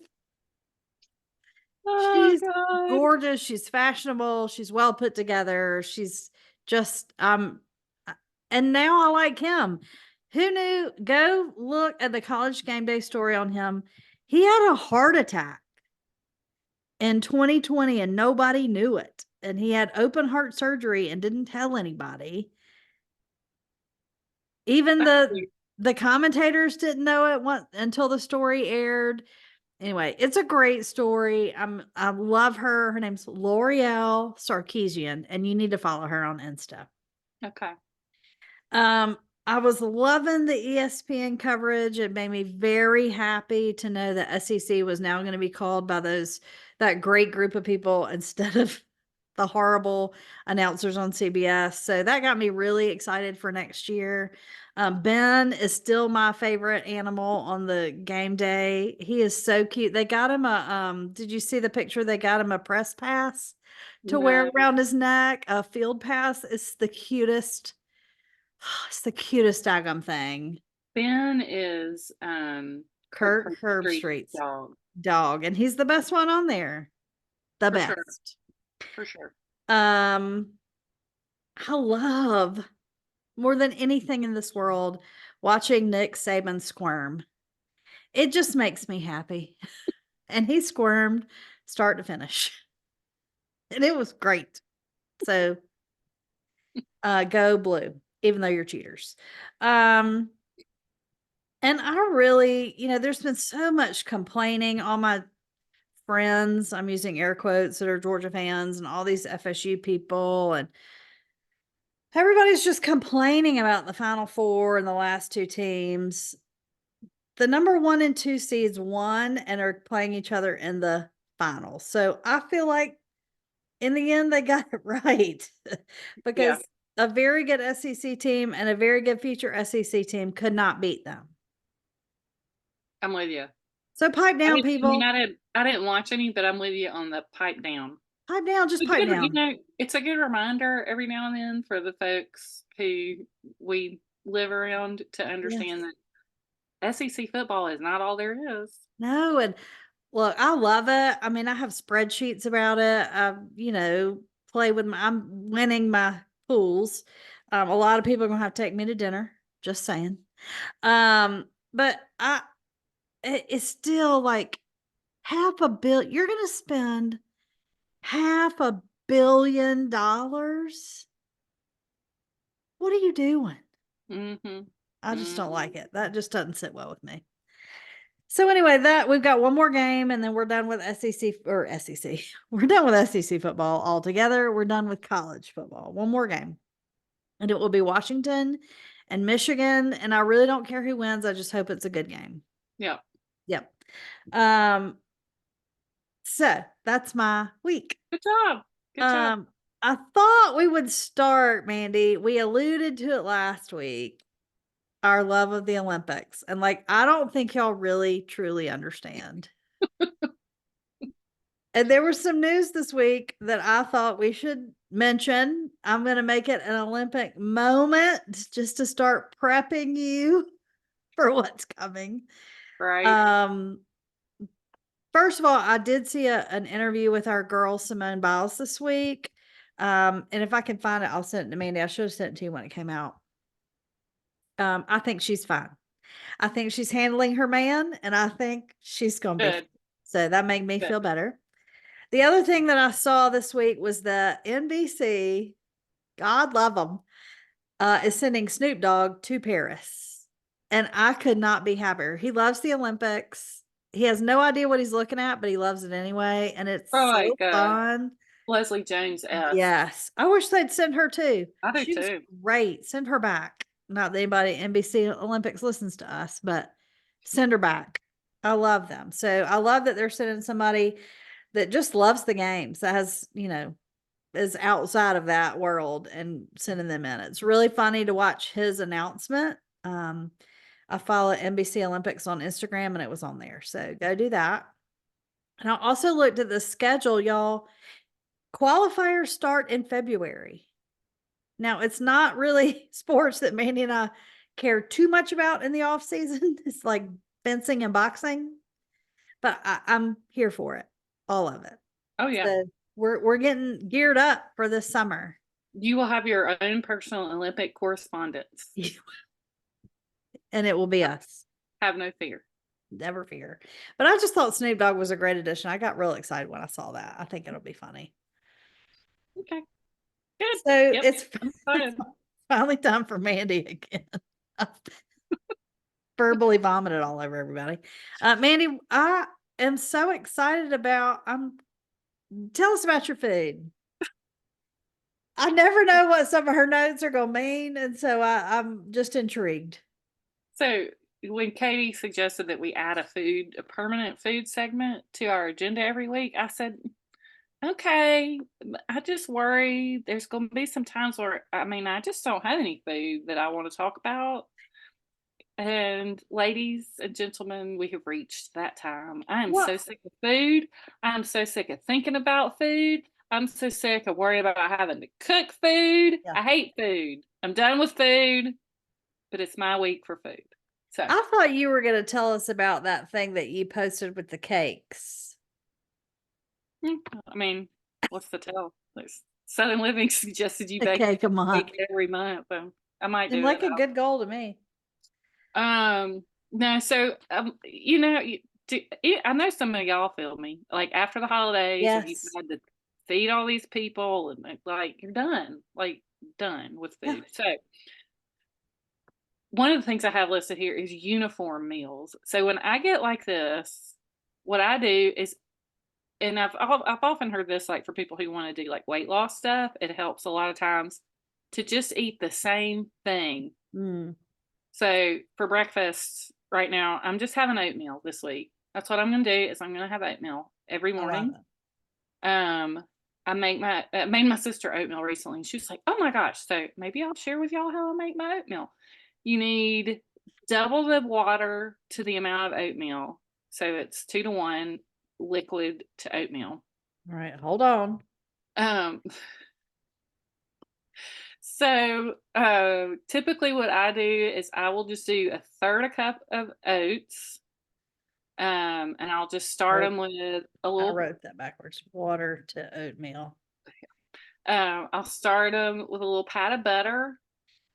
She's gorgeous. She's fashionable. She's well put together. She's just, and now I like him. Who knew? Go look at the College Game Day story on him. He had a heart attack in 2020 and nobody knew it. And he had open heart surgery and didn't tell anybody. Even the commentators didn't know it until the story aired. Anyway, it's a great story. I love her. Her name's L'Oreal Sarkeesian, and you need to follow her on Insta. Okay. I was loving the ESPN coverage. It made me very happy to know that SEC was now going to be called by that great group of people instead of the horrible announcers on CBS. So that got me really excited for next year. Ben is still my favorite animal on the game day. He is so cute. They got him did you see the picture? They got him a press pass to wear around his neck. A field pass. It's the cutest. It's the cutest daggum thing. Ben is Kirk Herbstreit's dog, and he's the best one on there. the For sure. best. For sure. I love more than anything in this world watching Nick Saban squirm. It just makes me happy. And he squirmed start to finish. And it was great. So go blue, even though you're cheaters. And I really, there's been so much complaining. All my friends, I'm using air quotes, that are Georgia fans, and all these FSU people, and everybody's just complaining about the Final Four and the last two teams. The number 1 and 2 seeds won and are playing each other in the final. So I feel like in the end they got it right because a very good SEC team and a very good future SEC team could not beat them. I'm with you. So pipe down, people. I didn't watch any, but I'm with you on the pipe down. Pipe down, just pipe down. It's a good reminder every now and then for the folks who we live around to understand that SEC football is not all there is. No, and look, I love it. I mean, I have spreadsheets about it. I'm winning my pools. A lot of people are gonna have to take me to dinner. Just saying. But it's still like $500 million. You're gonna spend $500 million. What are you doing? Mm-hmm. I just don't like it. That just doesn't sit well with me. So anyway, that we've got one more game and then we're done with SEC. We're done with SEC football altogether. We're done with college football. One more game. And it will be Washington and Michigan. And I really don't care who wins. I just hope it's a good game. Yeah. Yep. So that's my week. Good job. Good job. I thought we would start, Mandee. We alluded to it last week. Our love of the Olympics. And I don't think y'all really truly understand. And there was some news this week that I thought we should mention. I'm going to make it an Olympic moment just to start prepping you for what's coming. Right. First of all, I did see an interview with our girl Simone Biles this week. And if I can find it, I'll send it to Mandy. I should have sent it to you when it came out. I think she's fine. I think she's handling her man, and I think she's going to be fine. So that made me feel better. The other thing that I saw this week was the NBC, God love them, is sending Snoop Dogg to Paris. And I could not be happier. He loves the Olympics. He has no idea what he's looking at, but he loves it anyway. And it's so fun. Leslie Jones. Yes. I wish they'd send her too. I do She was too. great. Send her back. Not that anybody at NBC Olympics listens to us, but send her back. I love them. So I love that they're sending somebody that just loves the games, that has, is outside of that world, and sending them in. It's really funny to watch his announcement. I follow NBC Olympics on Instagram and it was on there. So go do that. And I also looked at the schedule, y'all. Qualifiers start in February. Now, it's not really sports that Mandy and I care too much about in the off season. It's like fencing and boxing, but I'm here for it. All of it. Oh yeah. So we're getting geared up for this summer. You will have your own personal Olympic correspondence. And it will be us. Have no fear. Never fear. But I just thought Snoop Dogg was a great addition. I got real excited when I saw that. I think it'll be funny. Okay. Good. So it's finally time for Mandee again. Verbally vomited all over everybody. Mandee, I am so excited about, tell us about your food. I never know what some of her notes are going to mean. And so I'm just intrigued. So when Katie suggested that we add a permanent food segment to our agenda every week, I said, okay, I just worry there's going to be some times where, I just don't have any food that I want to talk about. And ladies and gentlemen, we have reached that time. I am so sick of food. I'm so sick of thinking about food. I'm so sick of worrying about having to cook food. Yeah. I hate food. I'm done with food, but it's my week for food. So I thought you were going to tell us about that thing that you posted with the cakes. I mean, what's the tell? Like, Southern Living suggested you bake Okay, come on. every month, so I might Seemed do it. like a good goal to me. No, so, you know, I know some of y'all feel me. Like, after the holidays when you've Yes. had to feed all these people and, like, you're done, like, done with Yeah. food. So, one of the things I have listed here is uniform meals. So, when I get like this, what I do is and I've often heard this, like, for people who wanna do, like, weight loss stuff, it helps a lot of times to just eat the same thing. Mm, So, for breakfast right now, I'm just having oatmeal this week. That's what I'm gonna do is I'm gonna have oatmeal every I love morning. it. Um, I made my sister oatmeal recently, and she was like, "Oh my gosh!" So maybe I'll share with y'all how I make my oatmeal. You need double the water to the amount of oatmeal, so it's 2 to 1 liquid to oatmeal. All right, hold on. Um, typically, what I do is I will just do a third a cup of oats. And I'll just start Wait, them with a I little wrote that backwards. Water to oatmeal. I'll start them with a little pat of butter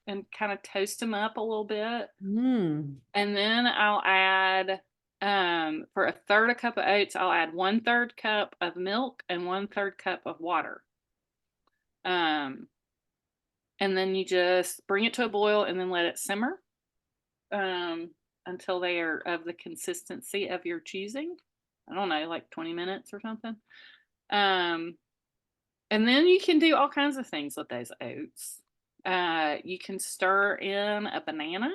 and kind of toast them up a little bit, Mm. and then I'll add, for a third a cup of oats, I'll add 1/3 cup of milk and 1/3 cup of water. Um, and then you just bring it to a boil and then let it simmer, um, until they are of the consistency of your choosing. I don't know, like 20 minutes or something. Um, And then you can do all kinds of things with those oats. You can stir in a banana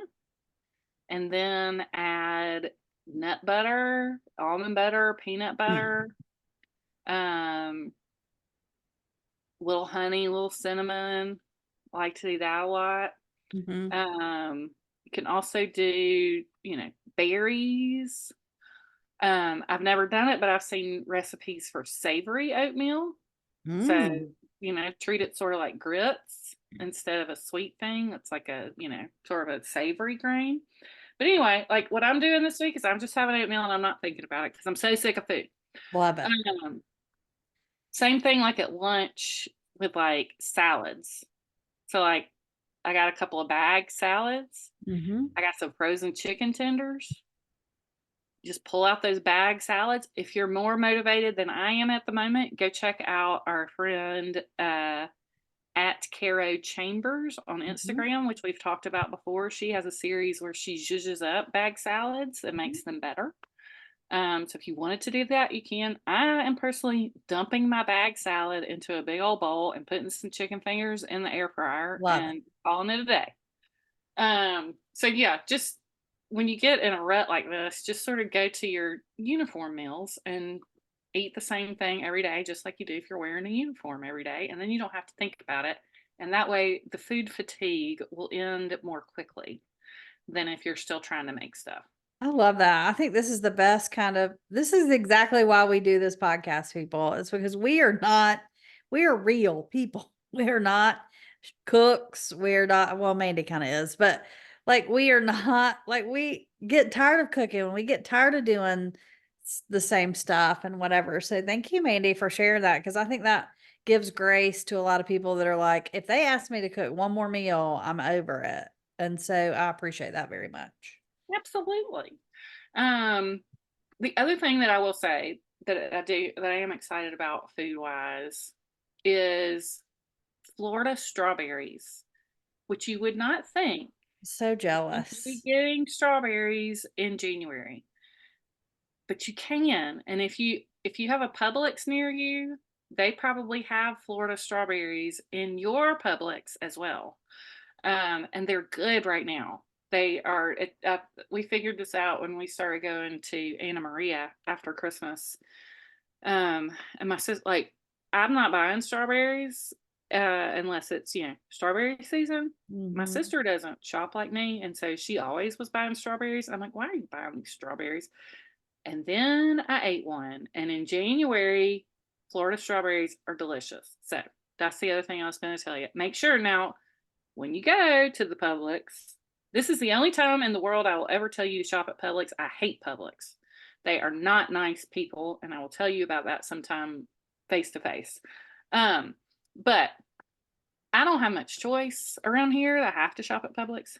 and then add nut butter, almond butter, peanut butter, um, little honey, little cinnamon. I like to do that a lot. Mm-hmm. You can also do, berries. I've never done it, but I've seen recipes for savory oatmeal. So, Mm. treat it sort of like grits instead of a sweet thing. It's like a, sort of a savory grain. But anyway, like what I'm doing this week is I'm just having oatmeal and I'm not thinking about it because I'm so sick of food. Love it. Um, Same thing like at lunch with like salads. So like I got a couple of bag salads. Mm-hmm. I got some frozen chicken tenders. Just pull out those bag salads. If you're more motivated than I am at the moment, go check out our friend at Caro Chambers on Mm-hmm. Instagram, which we've talked about before. She has a series where she zhuzhes up bag salads and Mm-hmm. makes them better. So if you wanted to do that, you can. I am personally dumping my bag salad into a big old bowl and putting some chicken fingers in the air fryer Love it. and calling it a day. So yeah, just when you get in a rut like this, just sort of go to your uniform meals and eat the same thing every day, just like you do if you're wearing a uniform every day. And then you don't have to think about it. And that way, the food fatigue will end more quickly than if you're still trying to make stuff. I love that. I think this is the best this is exactly why we do this podcast, people. It's because we are real people. We are not cooks. We're not, well, Mandy kind of is, but like we are not, like we get tired of cooking. We get tired of doing the same stuff and whatever. So thank you, Mandy, for sharing that. Cause I think that gives grace to a lot of people that are like, if they ask me to cook one more meal, I'm over it. And so I appreciate that very much. Absolutely. Um, the other thing that I will say that I am excited about food wise is Florida strawberries, which you would not think So you should be jealous. getting strawberries in January, but you can. And if you have a Publix near you, they probably have Florida strawberries in your Publix as well. And they're good right now. They are. We figured this out when we started going to Anna Maria after Christmas. And my sister, like, I'm not buying strawberries unless it's strawberry season. My Mhm. sister doesn't shop like me, and so she always was buying strawberries. I'm like, why are you buying these strawberries? And then I ate one, and in January, Florida strawberries are delicious. So that's the other thing I was going to tell you. Make sure now when you go to the Publix, this is the only time in the world I will ever tell you to shop at Publix. I hate Publix. They are not nice people, and I will tell you about that sometime face to face. But I don't have much choice around here. I have to shop at Publix.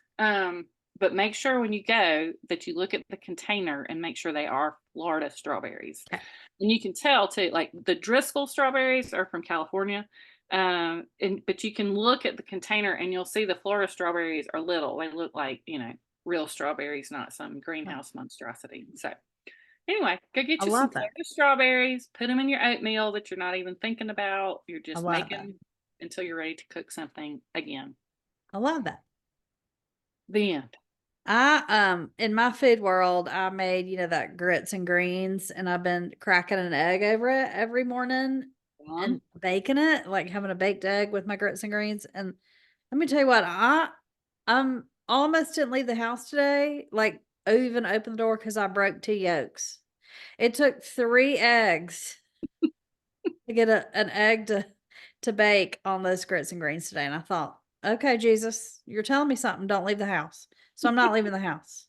But make sure when you go that you look at the container and make sure they are Florida strawberries. Okay. And you can tell too, like the Driscoll strawberries are from California. But you can look at the container and you'll see the Florida strawberries are little. They look like, real strawberries, not some greenhouse monstrosity. So anyway, go get I you some love that. Florida strawberries, put them in your oatmeal that you're not even thinking about. You're I just love that. making until you're ready to cook something again. I love that. The end. In my food world, I made, that grits and greens, and I've been cracking an egg over it every morning and baking it, like having a baked egg with my grits and greens. And let me tell you what, I'm almost didn't leave the house today, like even open the door because I broke 2 yolks. It took 3 eggs to get an egg to bake on those grits and greens today. And I thought, okay, Jesus, you're telling me something. Don't leave the house. So I'm not leaving the house.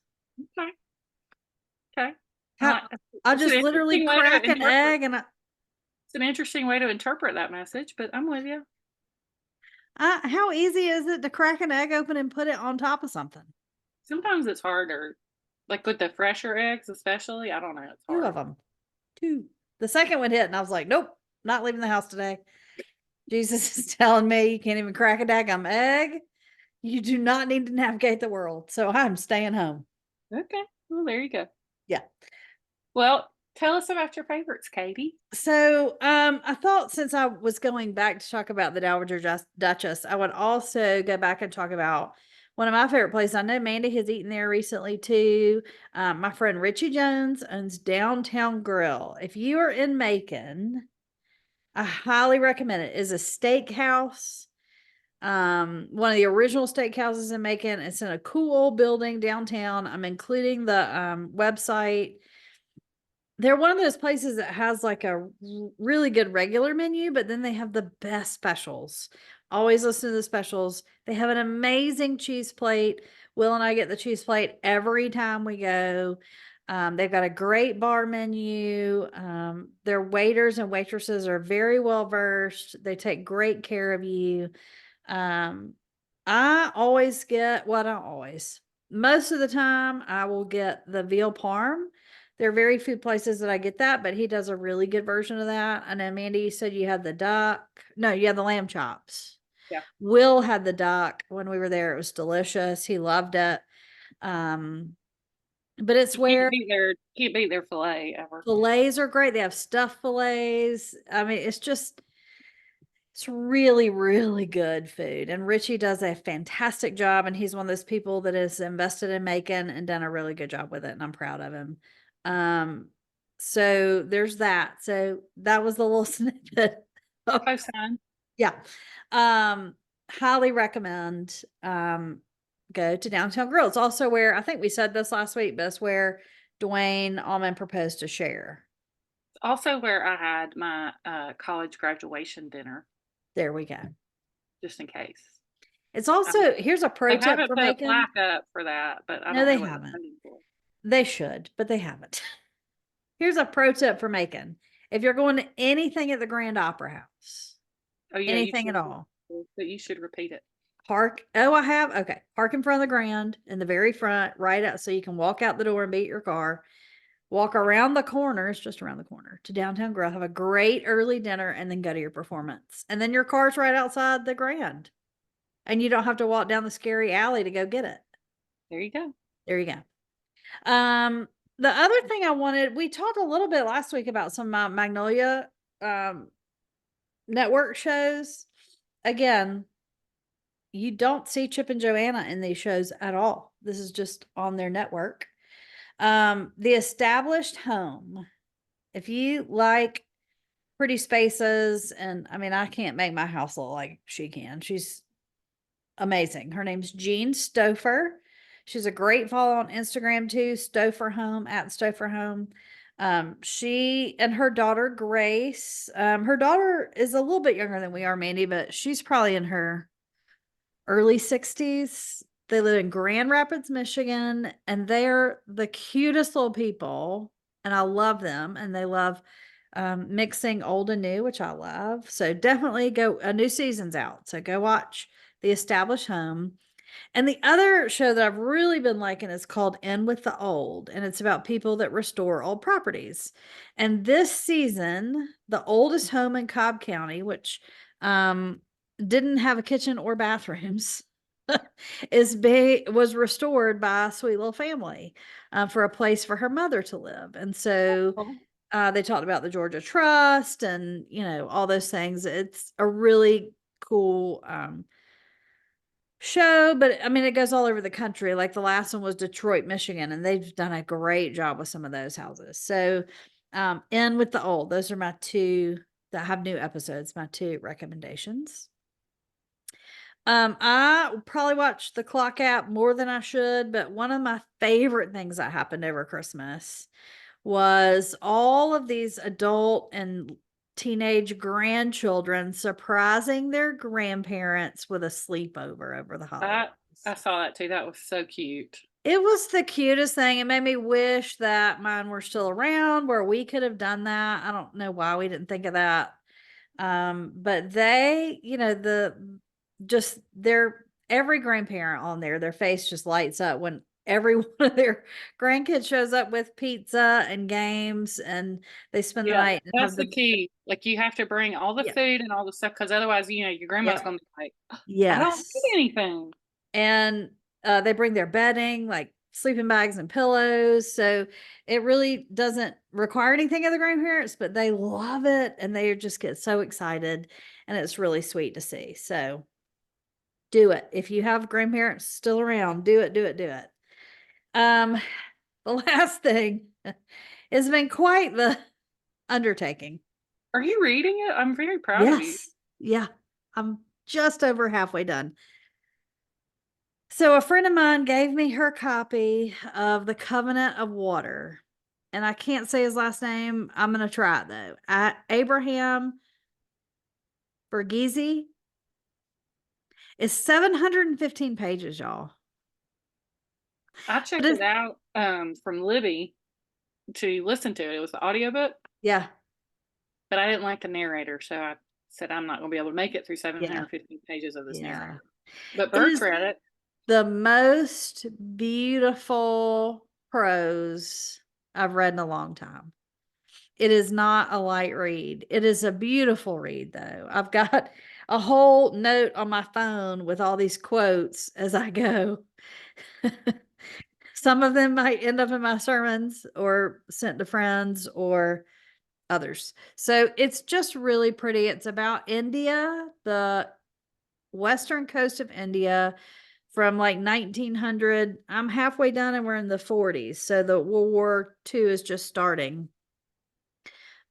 Okay. Okay. How, I It's an just literally interesting way to crack an interpret. egg and It's an interesting way to interpret that message, but I'm with you. how easy is it to crack an egg open and put it on top of something? Sometimes it's harder, like with the fresher eggs, especially. I don't know. It's 2 hard. of them. 2. The second one hit and I was like, nope, not leaving the house today. Jesus is telling me you can't even crack a daggum egg. You do not need to navigate the world. So I'm staying home. Okay. Well, there you go. Yeah. Well, tell us about your favorites, Katie. So, I thought since I was going back to talk about the Dowager Duchess, I would also go back and talk about one of my favorite places. I know Mandee has eaten there recently too. My friend Richie Jones owns Downtown Grill. If you are in Macon, I highly recommend it. It's a steakhouse. One of the original steakhouses in Macon. It's in a cool old building downtown. I'm including the website. They're one of those places that has like a really good regular menu, but then they have the best specials. Always listen to the specials. They have an amazing cheese plate. Will and I get the cheese plate every time we go. They've got a great bar menu. Their waiters and waitresses are very well versed. They take great care of you. I always get, well, not always. Most of the time, I will get the veal parm. There are very few places that I get that, but he does a really good version of that. And then Mandee, you said you had the duck. No, you had the lamb chops. Yeah. Will had the duck when we were there. It was delicious. He loved it. But it's where Can't beat their fillet ever. fillets are great. They have stuffed fillets. I mean, it's really, really good food. And Richie does a fantastic job. And he's one of those people that has invested in Macon and done a really good job with it. And I'm proud of him. So there's that. So that was the little snippet. Co-sign. Yeah. Highly recommend go to Downtown Grill. It's also where, I think we said this last week, but it's where Dwayne Allman proposed to share. Also where I had my college graduation dinner, There we go. just in case. It's also, here's a pro They tip haven't for put a Macon. plaque up for that, but I No, don't they know what haven't. they're funding for. They should, but they haven't. Here's a pro tip for Macon. If you're going to anything at the Grand Opera House, Oh yeah, anything at all, but you should repeat it. park. Oh, I have. Okay. Park in front of the Grand in the very front, right out. So you can walk out the door and beat your car. Walk around the corner, it's just around the corner, to Downtown Grill, have a great early dinner, and then go to your performance. And then your car's right outside the Grand. And you don't have to walk down the scary alley to go get it. There you go. There you go. The other thing I wanted, we talked a little bit last week about some Magnolia network shows. Again, you don't see Chip and Joanna in these shows at all. This is just on their network. The Established Home. If you like pretty spaces, and I mean, I can't make my house look like she can. She's amazing. Her name's Jean Stouffer. She's a great follow on Instagram too. Stouffer Home at Stouffer Home. She and her daughter Grace. Her daughter is a little bit younger than we are, Mandee, but she's probably in her early 60s. They live in Grand Rapids, Michigan, and they're the cutest little people. And I love them. And they love mixing old and new, which I love. So definitely go, a new season's out. So go watch The Established Home. And the other show that I've really been liking is called In with the Old, and it's about people that restore old properties. And this season, the oldest home in Cobb County, which didn't have a kitchen or bathrooms, was restored by a sweet little family for a place for her mother to live. And so Oh, they talked about the Georgia Trust and all those things. It's a really cool show, but I mean, it goes all over the country. Like the last one was Detroit, Michigan, and they've done a great job with some of those houses. So, In with the Old, those are my two that have new episodes, my two recommendations. I probably watch the clock app more than I should, but one of my favorite things that happened over Christmas was all of these adult and teenage grandchildren surprising their grandparents with a sleepover over the holidays. I saw that too. That was so cute. It was the cutest thing. It made me wish that mine were still around where we could have done that. I don't know why we didn't think of that. But they, just every grandparent on there, their face just lights up when every one of their grandkids shows up with pizza and games, and they spend the Yeah, night and that's have the key. Like you have to bring all the yeah, food and all the stuff because otherwise, your grandma's yep, gonna be like, I don't need yes. anything. And they bring their bedding, like sleeping bags and pillows. So it really doesn't require anything of the grandparents, but they love it and they just get so excited. And it's really sweet to see. So do it. If you have grandparents still around, do it, do it, do it. Um, the last thing has been quite the undertaking. Are you reading it? I'm very proud of you. Yes. Yeah. I'm just over halfway done. So a friend of mine gave me her copy of The Covenant of Water. And I can't say his last name. I'm going to try it though. Abraham Verghese. It's 715 pages, y'all. I But checked it's, it out from Libby to listen to it. It was the audiobook, yeah, but I didn't like the narrator, so I said I'm not going to be able to make it through yeah, 715 pages of this yeah. narrator. But It Bert's is read it. the most beautiful prose I've read in a long time. It is not a light read. It is a beautiful read, though. I've got a whole note on my phone with all these quotes as I go. Some of them might end up in my sermons or sent to friends or others. So it's just really pretty. It's about India, the western coast of India from like 1900. I'm halfway done and we're in the 40s. So the World War II is just starting.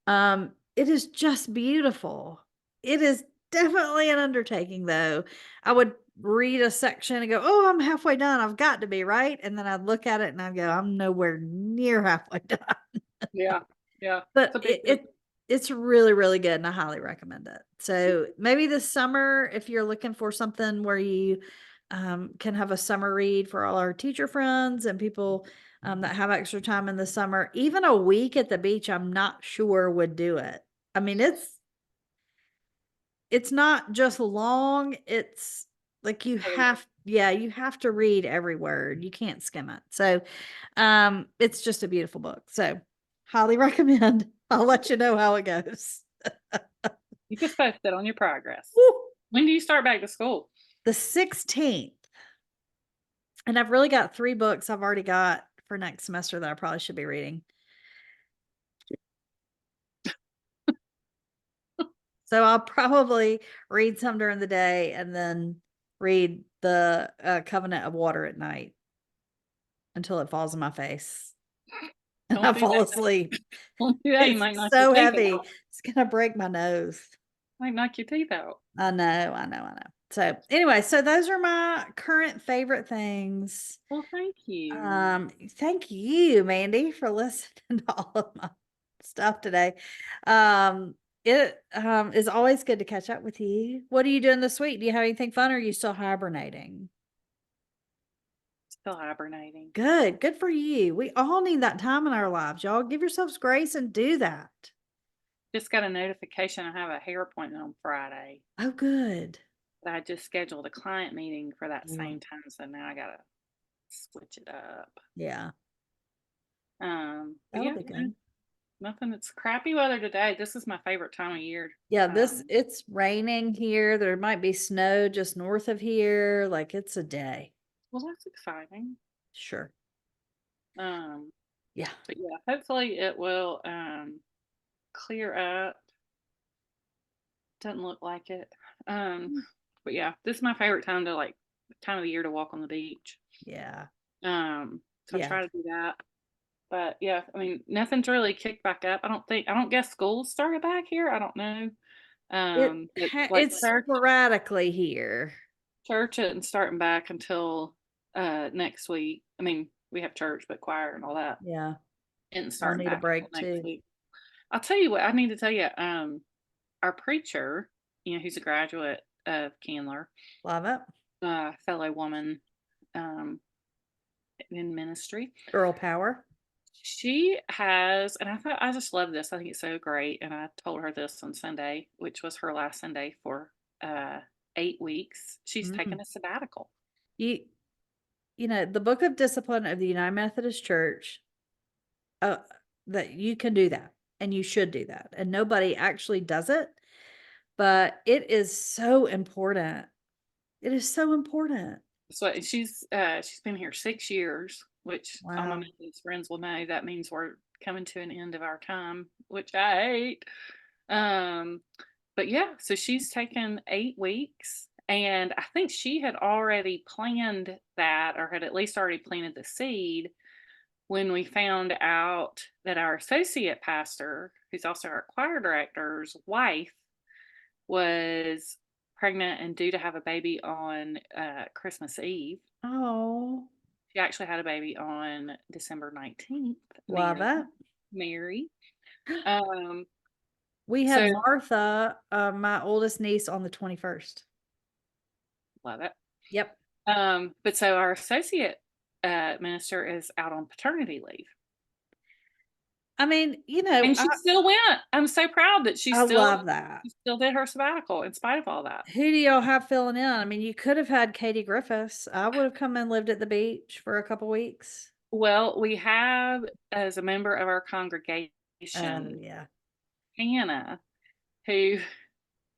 It is just beautiful. It is definitely an undertaking though. I would read a section and go, "Oh, I'm halfway done. I've got to be, right?" And then I'd look at it and I'd go, "I'm nowhere near halfway done." Yeah, yeah. It's But a big book. it's really, really good and I highly recommend it. So maybe this summer, if you're looking for something where you can have a summer read for all our teacher friends and people that have extra time in the summer, even a week at the beach, I'm not sure would do it. I mean, it's not just long, it's like you have to read every word. You can't skim it. So it's just a beautiful book. So highly recommend. I'll let you know how it goes. You just posted on your progress. Woo! When do you start back to school? The 16th. And I've really got 3 books I've already got for next semester that I probably should be reading. So I'll probably read some during the day and then read the Covenant of Water at night until it falls in my face and I Don't do fall that. asleep. Don't do that. You It's might knock your so teeth heavy. out. It's gonna break my nose. Might knock your teeth out. I know, I know, I know. So anyway, so those are my current favorite things. Well, thank you. Thank you, Mandee, for listening to all of my stuff today. It is always good to catch up with you. What are you doing this week? Do you have anything fun or are you still hibernating? Still hibernating. Good for you. We all need that time in our lives, y'all. Give yourselves grace and do that. just got a notification I have a hair appointment on Friday. Oh, good. But I just scheduled a client meeting for that Yeah. same time, so now I gotta switch it up. Yeah. But That'll yeah, be good. nothing. It's crappy weather today. This is my favorite time of year. Yeah, Um, it's raining here. There might be snow just north of here. Like it's a day. well, that's exciting. Sure. Um, Yeah. but yeah, hopefully it will clear up. Doesn't look like it. Mm. But yeah, this is my favorite time to like time of the year to walk on the beach. Yeah. So I Yeah. try to do that. But yeah, I mean, nothing's really kicked back up. I don't guess school's started back here. I don't know. But like It's sporadically here. church isn't starting back until next week. I mean, we have church, but choir and all that Yeah. isn't I'll starting need a back until break next too. week. I'll tell you what, I need to tell you, our preacher, who's a graduate of Candler, Love it. fellow woman um in ministry. Girl power. She has, and I just love this. I think it's so great. And I told her this on Sunday, which was her last Sunday for 8 weeks. She's taken Mm. a sabbatical. You you know, the Book of Discipline of the United Methodist Church, uh, that you can do that and you should do that. And nobody actually does it, but it is so important. It is so important. So she's been here 6 years, which all my Wow. Methodist friends will know. That means we're coming to an end of our time, which I hate. Um, but yeah, so she's taken 8 weeks, and I think she had already planned that, or had at least already planted the seed when we found out that our associate pastor, who's also our choir director's wife, was pregnant and due to have a baby on Christmas Eve. Oh, She actually had a baby on December 19th, love it. Mary. Um, We had so Martha, my oldest niece, on the 21st. love it. Yep. But so our associate minister is out on paternity leave. I mean, you know, And she still went. I'm so proud that I love that. she still did her sabbatical in spite of all that. Who do y'all have filling in? I mean, you could have had Katie Griffiths. I would have come and lived at the beach for a couple weeks. Well, we have as a member of our Oh, congregation, yeah. Hannah, who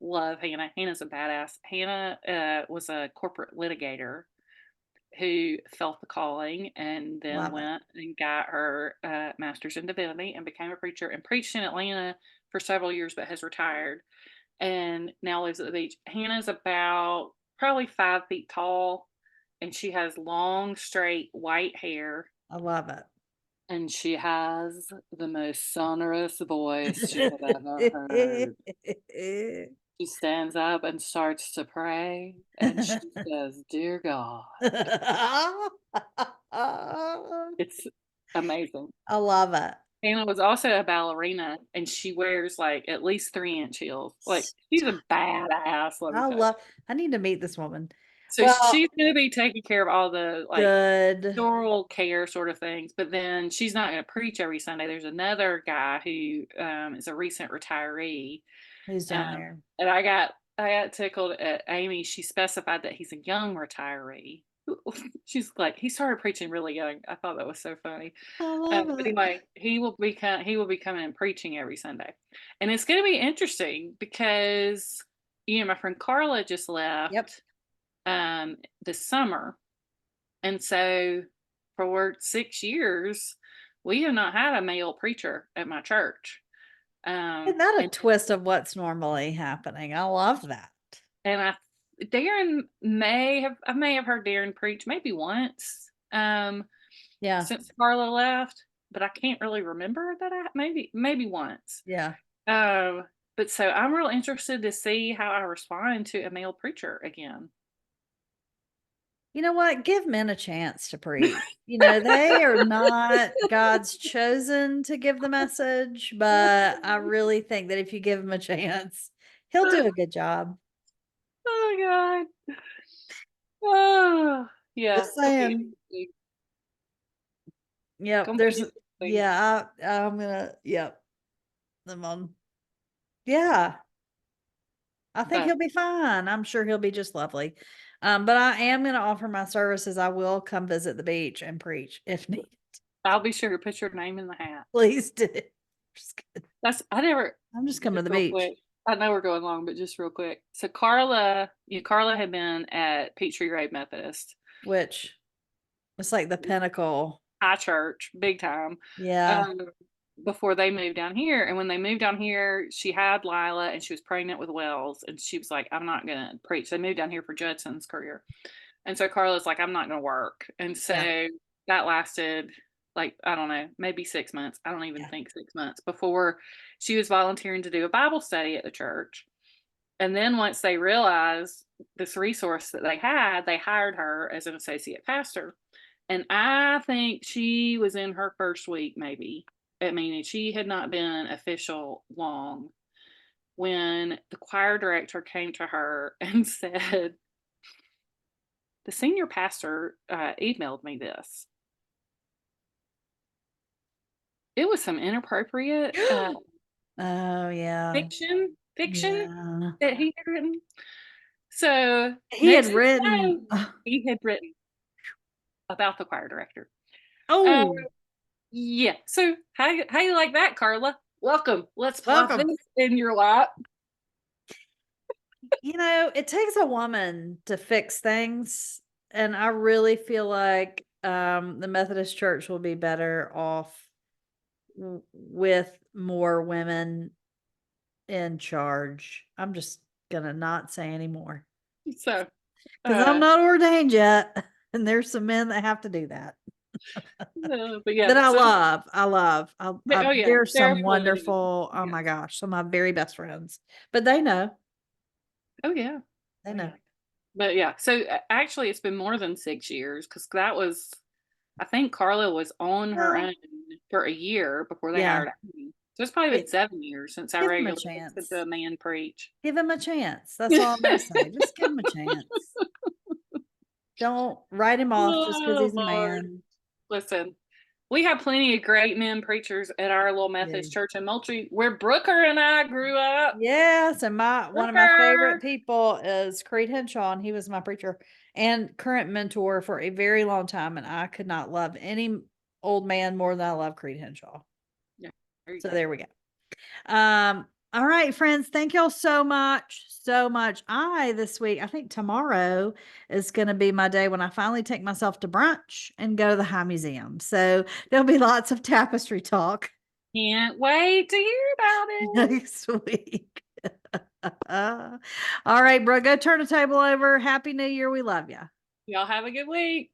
love Hannah. Hannah's a badass. Hannah was a corporate litigator who felt the calling and then Love it. went and got her master's in divinity and became a preacher and preached in Atlanta for several years, but has retired and now lives at the beach. Hannah's about probably 5 feet tall, and she has long, straight white hair, I love and she has the most sonorous voice you have ever heard. it. She stands up and starts to pray, and she says, "Dear God." It's amazing. I love it. Hannah was also a ballerina, and she wears like at least 3-inch heels. Like she's a badass, let me I tell you. love I need to meet this woman. So Well, she's gonna be taking care of all the like good. pastoral care sort of things, but then she's not gonna preach every Sunday. There's another guy who is a recent retiree. Who's down there? And I got tickled at Amy. She specified that he's a young retiree. She's like, he started preaching really young. I thought that was so funny. I love But it. anyway, he will be coming and preaching every Sunday, and it's going to be interesting because my friend Carla just Yep. left this summer, and so for 6 years we have not had a male preacher at my church. Isn't that a And twist of what's normally happening? I love that. And I may have heard Darren preach maybe once, Yeah. since Carla left, but I can't really remember that maybe once. Yeah. But so I'm real interested to see how I respond to a male preacher again. You know what? Give men a chance to preach. You know, they are not God's chosen to give the message, but I really think that if you give him a chance, he'll do a good job. Oh God. Oh yeah. Just Gonna be saying. interesting. Yep. Gonna be There's interesting. yeah, I'm gonna yep. I'm on Yeah. I think But he'll be fine. I'm sure he'll be just lovely. But I am going to offer my services. I will come visit the beach and preach if needed. I'll be sure to put your name in the hat. Please do. Just kidding. I never, I'm just coming to just the real beach. quick. I know we're going long, but just real quick. So Carla had been at Peachtree Road Methodist, Which it's like the pinnacle. high church, big time. Yeah. Um, before they moved down here. And when they moved down here, she had Lila and she was pregnant with Wells. And she was like, I'm not going to preach. They moved down here for Judson's career. And so Carla's like, I'm not going to work. And so Yeah. that lasted like, I don't know, maybe 6 months. I don't even Yeah. think 6 months before she was volunteering to do a Bible study at the church. And then once they realized this resource that they had, they hired her as an associate pastor. And I think she was in her first week, maybe. I mean, she had not been official long when the choir director came to her and said, the senior pastor emailed me this. It was some inappropriate Oh, yeah. fiction Yeah. that he had written. So He had next thing you written. know, he had written about the choir director. Uh, Oh, yeah. So how you like that, Carla? Welcome. Let's plop welcome. this in your lap. It takes a woman to fix things. And I really feel like the Methodist Church will be better off with more women in charge. I'm just gonna not say anymore So, because I'm not ordained yet, and there's some men that have to do that. but yeah. That I So, love. I love. oh yeah, There's there are some plenty. wonderful. Oh Yeah. my gosh, some of my very best friends, but they know. Oh yeah. They know. But yeah. So actually, it's been more than 6 years because that was. I think Carla was on her Well, own for a year before they yeah. hired me. So it's probably been 7 years since I Give him a regularly listened to chance. a man preach. Give him a chance. That's all I'm gonna say. Just give him a chance. Don't write him off just because Oh he's a Lord. man. Listen, we have plenty of great men preachers at our little Methodist Yeah. church in Moultrie, where Brooker and I grew up. Yes, and one of my favorite Brooker. people is Creed Henshaw, and he was my preacher and current mentor for a very long time, and I could not love any old man more than I love Creed Henshaw. Yeah, there you So go. there we go. All right, friends, thank y'all so much, so much. This week, I think tomorrow is going to be my day when I finally take myself to brunch and go to the High Museum. So there'll be lots of tapestry talk Can't wait to hear about it. next week. All right, bro, go turn the table over. Happy New Year. We love you. Y'all have a good week.